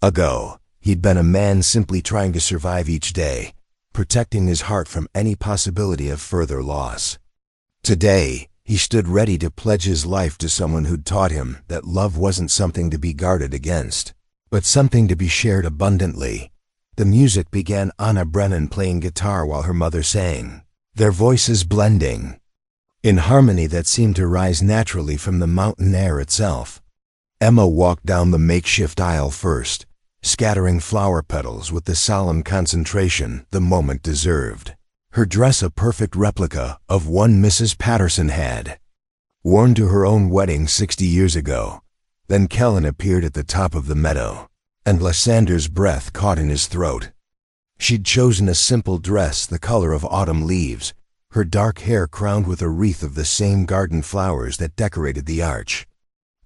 ago, he'd been a man simply trying to survive each day, protecting his heart from any possibility of further loss. Today, he stood ready to pledge his life to someone who'd taught him that love wasn't something to be guarded against, but something to be shared abundantly. The music began, Anna Brennan playing guitar while her mother sang, their voices blending in harmony that seemed to rise naturally from the mountain air itself. Emma walked down the makeshift aisle first, scattering flower petals with the solemn concentration the moment deserved, her dress a perfect replica of one Mrs. Patterson had worn to her own wedding 60 years ago. Then Kellen appeared at the top of the meadow, and Lysander's breath caught in his throat. She'd chosen a simple dress the color of autumn leaves, her dark hair crowned with a wreath of the same garden flowers that decorated the arch.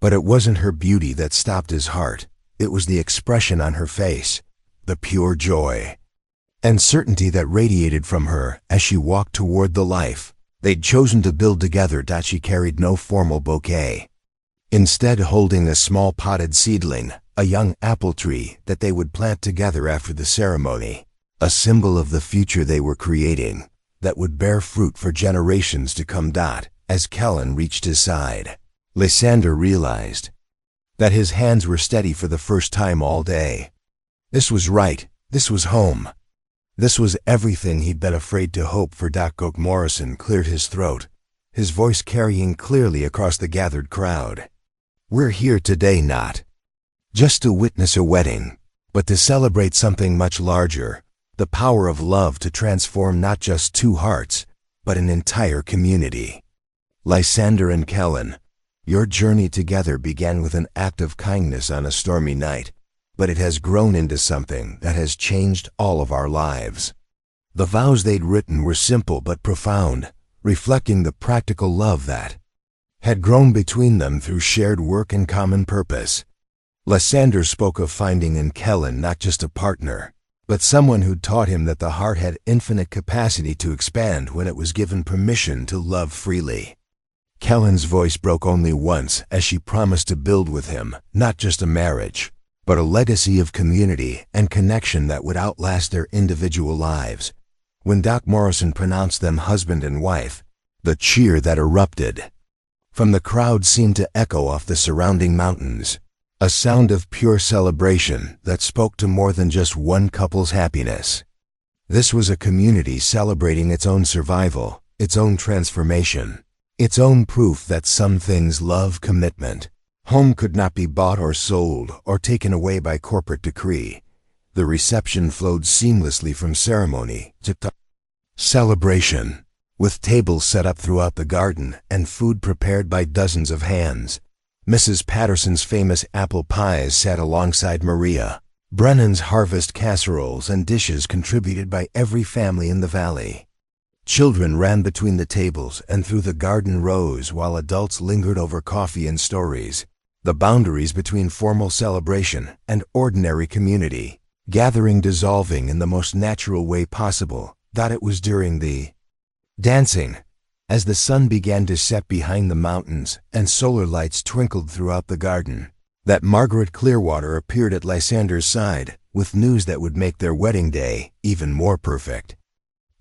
But it wasn't her beauty that stopped his heart, It was the expression on her face, the pure joy and certainty that radiated from her as she walked toward the life they'd chosen to build together. She carried no formal bouquet, instead holding a small potted seedling, a young apple tree that they would plant together after the ceremony, a symbol of the future they were creating that would bear fruit for generations to come. As Kellen reached his side, Lysander realized that his hands were steady for the first time all day. This was right. This was home. This was everything he'd been afraid to hope for. Doc Morrison cleared his throat, his voice carrying clearly across the gathered crowd. We're here today not just to witness a wedding, but to celebrate something much larger, the power of love to transform not just two hearts, but an entire community. Lysander and Kellen, your journey together began with an act of kindness on a stormy night, but it has grown into something that has changed all of our lives. The vows they'd written were simple but profound, reflecting the practical love that had grown between them through shared work and common purpose. Lysander spoke of finding in Kellen not just a partner, but someone who taught him that the heart had infinite capacity to expand when it was given permission to love freely. Kellen's voice broke only once as she promised to build with him not just a marriage, but a legacy of community and connection that would outlast their individual lives. When Doc Morrison pronounced them husband and wife, the cheer that erupted from the crowd seemed to echo off the surrounding mountains, a sound of pure celebration that spoke to more than just one couple's happiness. This was a community celebrating its own survival, its own transformation, its own proof that some things, love, commitment, home, could not be bought or sold or taken away by corporate decree. The reception flowed seamlessly from ceremony to celebration, with tables set up throughout the garden and food prepared by dozens of hands. Mrs. Patterson's famous apple pies sat alongside Maria Brennan's harvest casseroles and dishes contributed by every family in the valley. Children ran between the tables and through the garden rows while adults lingered over coffee and stories. The boundaries between formal celebration and ordinary community gathering dissolving in the most natural way possible. It was during the dancing, as the sun began to set behind the mountains and solar lights twinkled throughout the garden, that Margaret Clearwater appeared at Lysander's side with news that would make their wedding day even more perfect.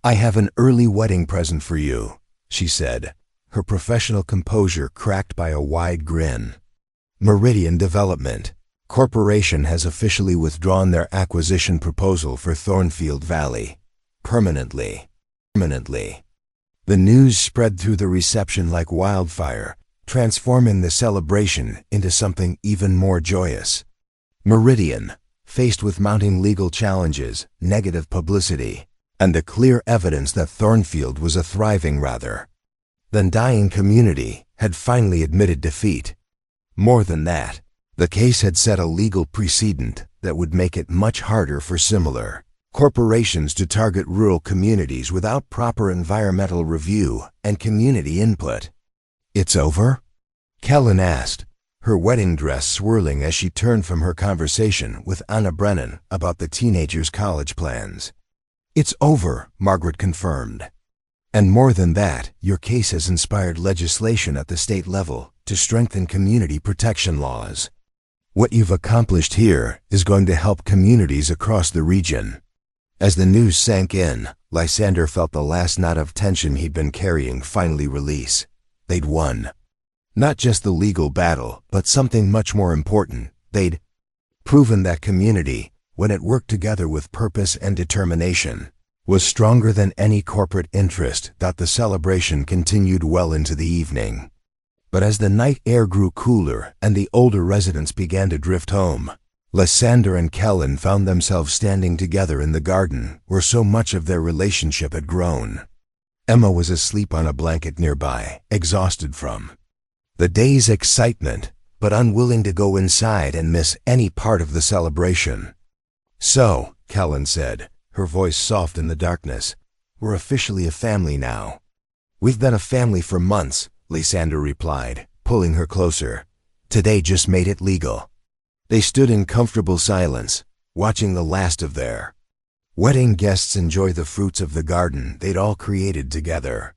I have an early wedding present for you, she said, her professional composure cracked by a wide grin. Meridian Development Corporation has officially withdrawn their acquisition proposal for Thornfield Valley. Permanently. The news spread through the reception like wildfire, transforming the celebration into something even more joyous. Meridian, faced with mounting legal challenges, negative publicity, and the clear evidence that Thornfield was a thriving rather than dying community, had finally admitted defeat. More than that, the case had set a legal precedent that would make it much harder for similar corporations to target rural communities without proper environmental review and community input. It's over? Kellen asked, her wedding dress swirling as she turned from her conversation with Anna Brennan about the teenager's college plans. It's over, Margaret confirmed. And more than that, your case has inspired legislation at the state level to strengthen community protection laws. What you've accomplished here is going to help communities across the region. As the news sank in, Lysander felt the last knot of tension he'd been carrying finally release. They'd won. Not just the legal battle, but something much more important. They'd proven that community, when it worked together with purpose and determination, was stronger than any corporate interest. The celebration continued well into the evening. But as the night air grew cooler and the older residents began to drift home, Lysander and Kellen found themselves standing together in the garden where so much of their relationship had grown. Emma was asleep on a blanket nearby, exhausted from the day's excitement, but unwilling to go inside and miss any part of the celebration. So, Kellen said, her voice soft in the darkness, we're officially a family now. We've been a family for months, Lysander replied, pulling her closer. Today just made it legal. They stood in comfortable silence, watching the last of their wedding guests enjoy the fruits of the garden they'd all created together.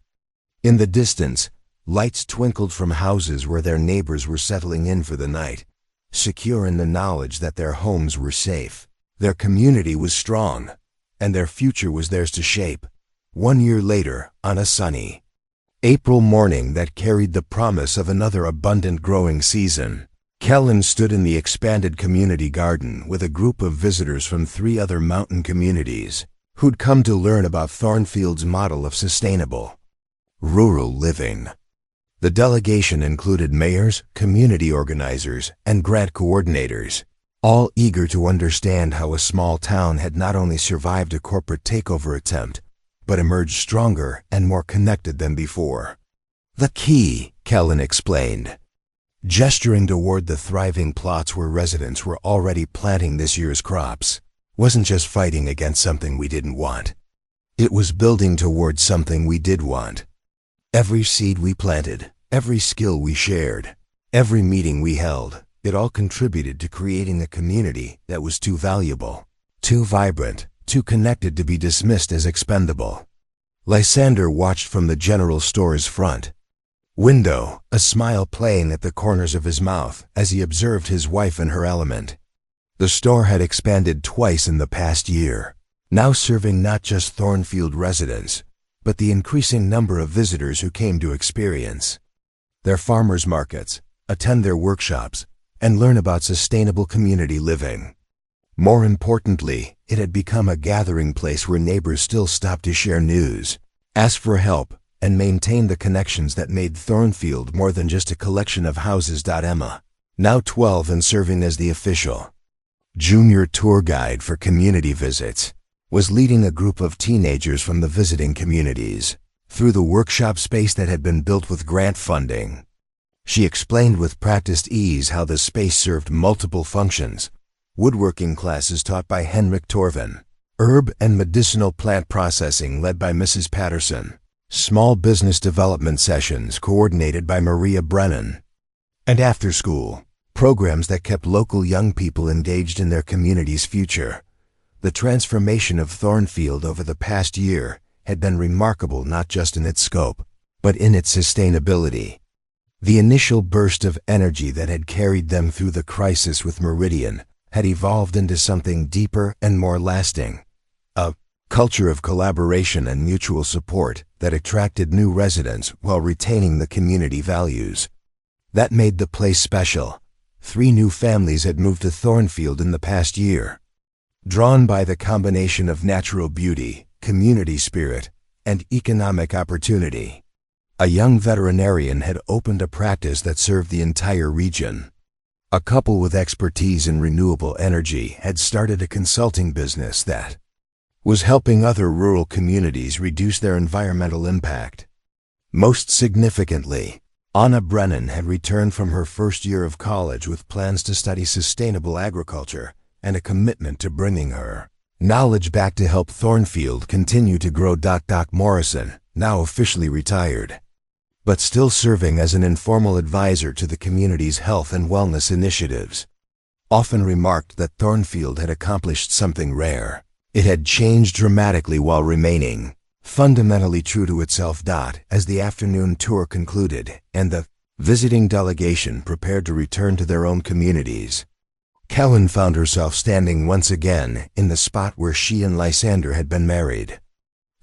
In the distance, lights twinkled from houses where their neighbors were settling in for the night, secure in the knowledge that their homes were safe, their community was strong, and their future was theirs to shape. 1 year later, on a sunny April morning that carried the promise of another abundant growing season, Kellen stood in the expanded community garden with a group of visitors from 3 other mountain communities who'd come to learn about Thornfield's model of sustainable rural living. The delegation included mayors, community organizers, and grant coordinators, all eager to understand how a small town had not only survived a corporate takeover attempt, but emerged stronger and more connected than before. The key, Kellen explained, gesturing toward the thriving plots where residents were already planting this year's crops, wasn't just fighting against something we didn't want. It was building towards something we did want. Every seed we planted, every skill we shared, every meeting we held, it all contributed to creating a community that was too valuable, too vibrant, too connected to be dismissed as expendable. Lysander watched from the general store's front window, a smile playing at the corners of his mouth as he observed his wife in her element. The store had expanded twice in the past year, now serving not just Thornfield residents, but the increasing number of visitors who came to experience their farmers' markets, attend their workshops, and learn about sustainable community living. More importantly, it had become a gathering place where neighbors still stopped to share news, ask for help, and maintain the connections that made Thornfield more than just a collection of houses. Emma, now 12 and serving as the official junior tour guide for community visits, was leading a group of teenagers from the visiting communities through the workshop space that had been built with grant funding. She explained with practiced ease how the space served multiple functions: woodworking classes taught by Henrik Torvin, herb and medicinal plant processing led by Mrs. Patterson, small business development sessions coordinated by Maria Brennan, and after-school programs that kept local young people engaged in their community's future. The transformation of Thornfield over the past year had been remarkable not just in its scope, but in its sustainability. The initial burst of energy that had carried them through the crisis with Meridian had evolved into something deeper and more lasting, a culture of collaboration and mutual support that attracted new residents while retaining the community values that made the place special. 3 new families had moved to Thornfield in the past year, drawn by the combination of natural beauty, community spirit, and economic opportunity. A young veterinarian had opened a practice that served the entire region. A couple with expertise in renewable energy had started a consulting business that was helping other rural communities reduce their environmental impact. Most significantly, Anna Brennan had returned from her first year of college with plans to study sustainable agriculture and a commitment to bringing her knowledge back to help Thornfield continue to grow. Doc Morrison, now officially retired, but still serving as an informal advisor to the community's health and wellness initiatives, often remarked that Thornfield had accomplished something rare. It had changed dramatically while remaining fundamentally true to itself. As the afternoon tour concluded and the visiting delegation prepared to return to their own communities, Kellen found herself standing once again in the spot where she and Lysander had been married.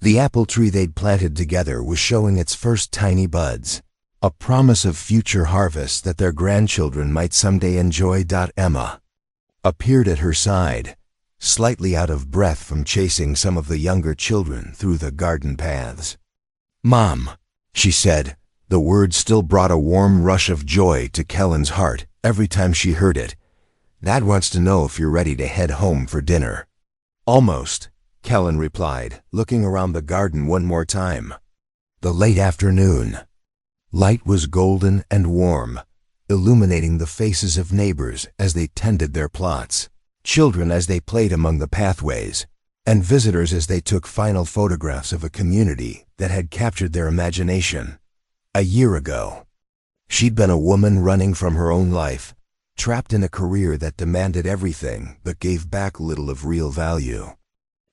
The apple tree they'd planted together was showing its first tiny buds, a promise of future harvests that their grandchildren might someday enjoy. Emma appeared at her side, slightly out of breath from chasing some of the younger children through the garden paths. "Mom," she said. The word still brought a warm rush of joy to Kellen's heart every time she heard it. "Dad wants to know if you're ready to head home for dinner." "Almost," Kellen replied, looking around the garden one more time. The late afternoon light was golden and warm, illuminating the faces of neighbors as they tended their plots, children as they played among the pathways, and visitors as they took final photographs of a community that had captured their imagination. A year ago, she'd been a woman running from her own life, trapped in a career that demanded everything but gave back little of real value.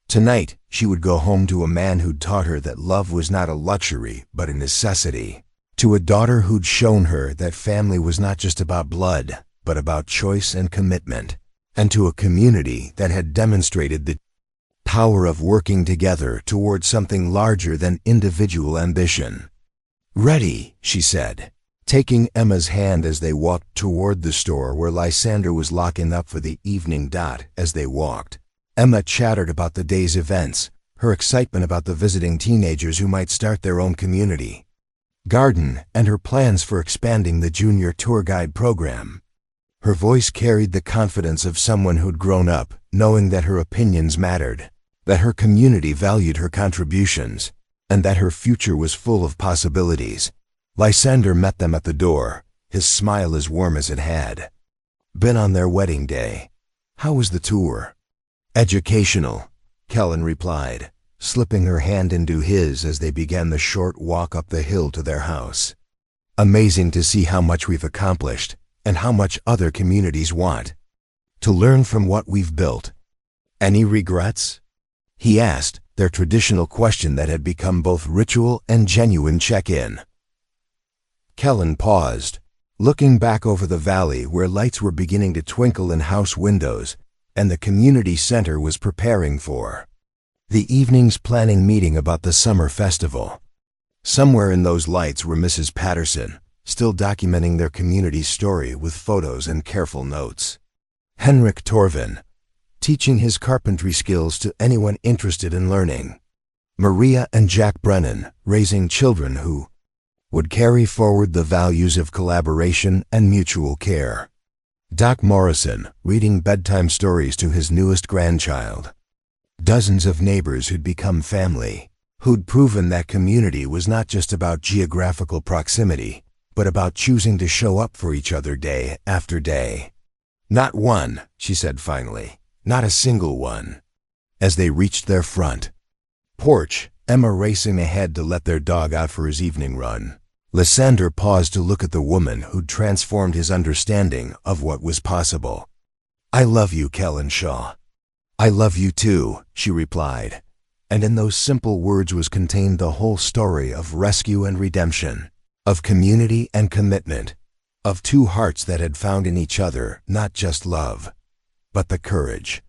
Tonight, she would go home to a man who'd taught her that love was not a luxury but a necessity, to a daughter who'd shown her that family was not just about blood, but about choice and commitment, and to a community that had demonstrated the power of working together towards something larger than individual ambition. "Ready," she said, taking Emma's hand as they walked toward the store where Lysander was locking up for the evening. As they walked, Emma chattered about the day's events, her excitement about the visiting teenagers who might start their own community garden, and her plans for expanding the junior tour guide program. Her voice carried the confidence of someone who'd grown up, knowing that her opinions mattered, that her community valued her contributions, and that her future was full of possibilities. Lysander met them at the door, his smile as warm as it had been on their wedding day. "How was the tour?" "Educational," Kellen replied, slipping her hand into his as they began the short walk up the hill to their house. "Amazing to see how much we've accomplished, and how much other communities want to learn from what we've built." "Any regrets?" he asked, their traditional question that had become both ritual and genuine check-in. Kellen paused, looking back over the valley where lights were beginning to twinkle in house windows, and the community center was preparing for the evening's planning meeting about the summer festival. Somewhere in those lights were Mrs. Patterson, still documenting their community's story with photos and careful notes. Henrik Torvin, teaching his carpentry skills to anyone interested in learning. Maria and Jack Brennan, raising children who would carry forward the values of collaboration and mutual care. Doc Morrison, reading bedtime stories to his newest grandchild. Dozens of neighbors who'd become family, who'd proven that community was not just about geographical proximity, but about choosing to show up for each other day after day. "Not one," she said finally, "not a single one." As they reached their front porch, Emma racing ahead to let their dog out for his evening run, Lysander paused to look at the woman who'd transformed his understanding of what was possible. "I love you, Kellen Shaw." "I love you too," she replied, and in those simple words was contained the whole story of rescue and redemption, of community and commitment, of two hearts that had found in each other not just love, but the courage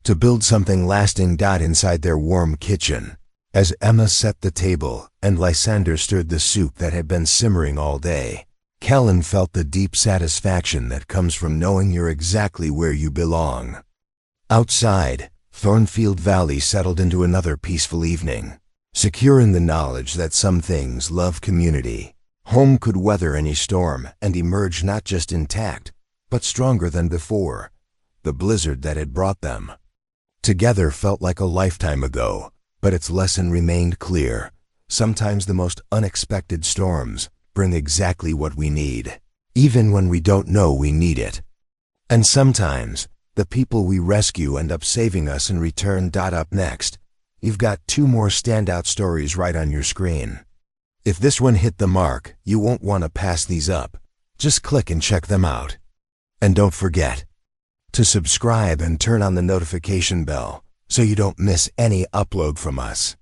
to build something lasting. Inside their warm kitchen, as Emma set the table and Lysander stirred the soup that had been simmering all day, Kellen felt the deep satisfaction that comes from knowing you're exactly where you belong. Outside, Thornfield Valley settled into another peaceful evening, secure in the knowledge that some things love community. Home could weather any storm and emerge not just intact, but stronger than before. The blizzard that had brought them together felt like a lifetime ago, but its lesson remained clear. Sometimes the most unexpected storms bring exactly what we need, even when we don't know we need it. And sometimes the people we rescue end up saving us in return. Up next, you've got two more standout stories right on your screen. If this one hit the mark, you won't want to pass these up. Just click and check them out. And don't forget to subscribe and turn on the notification bell so you don't miss any upload from us.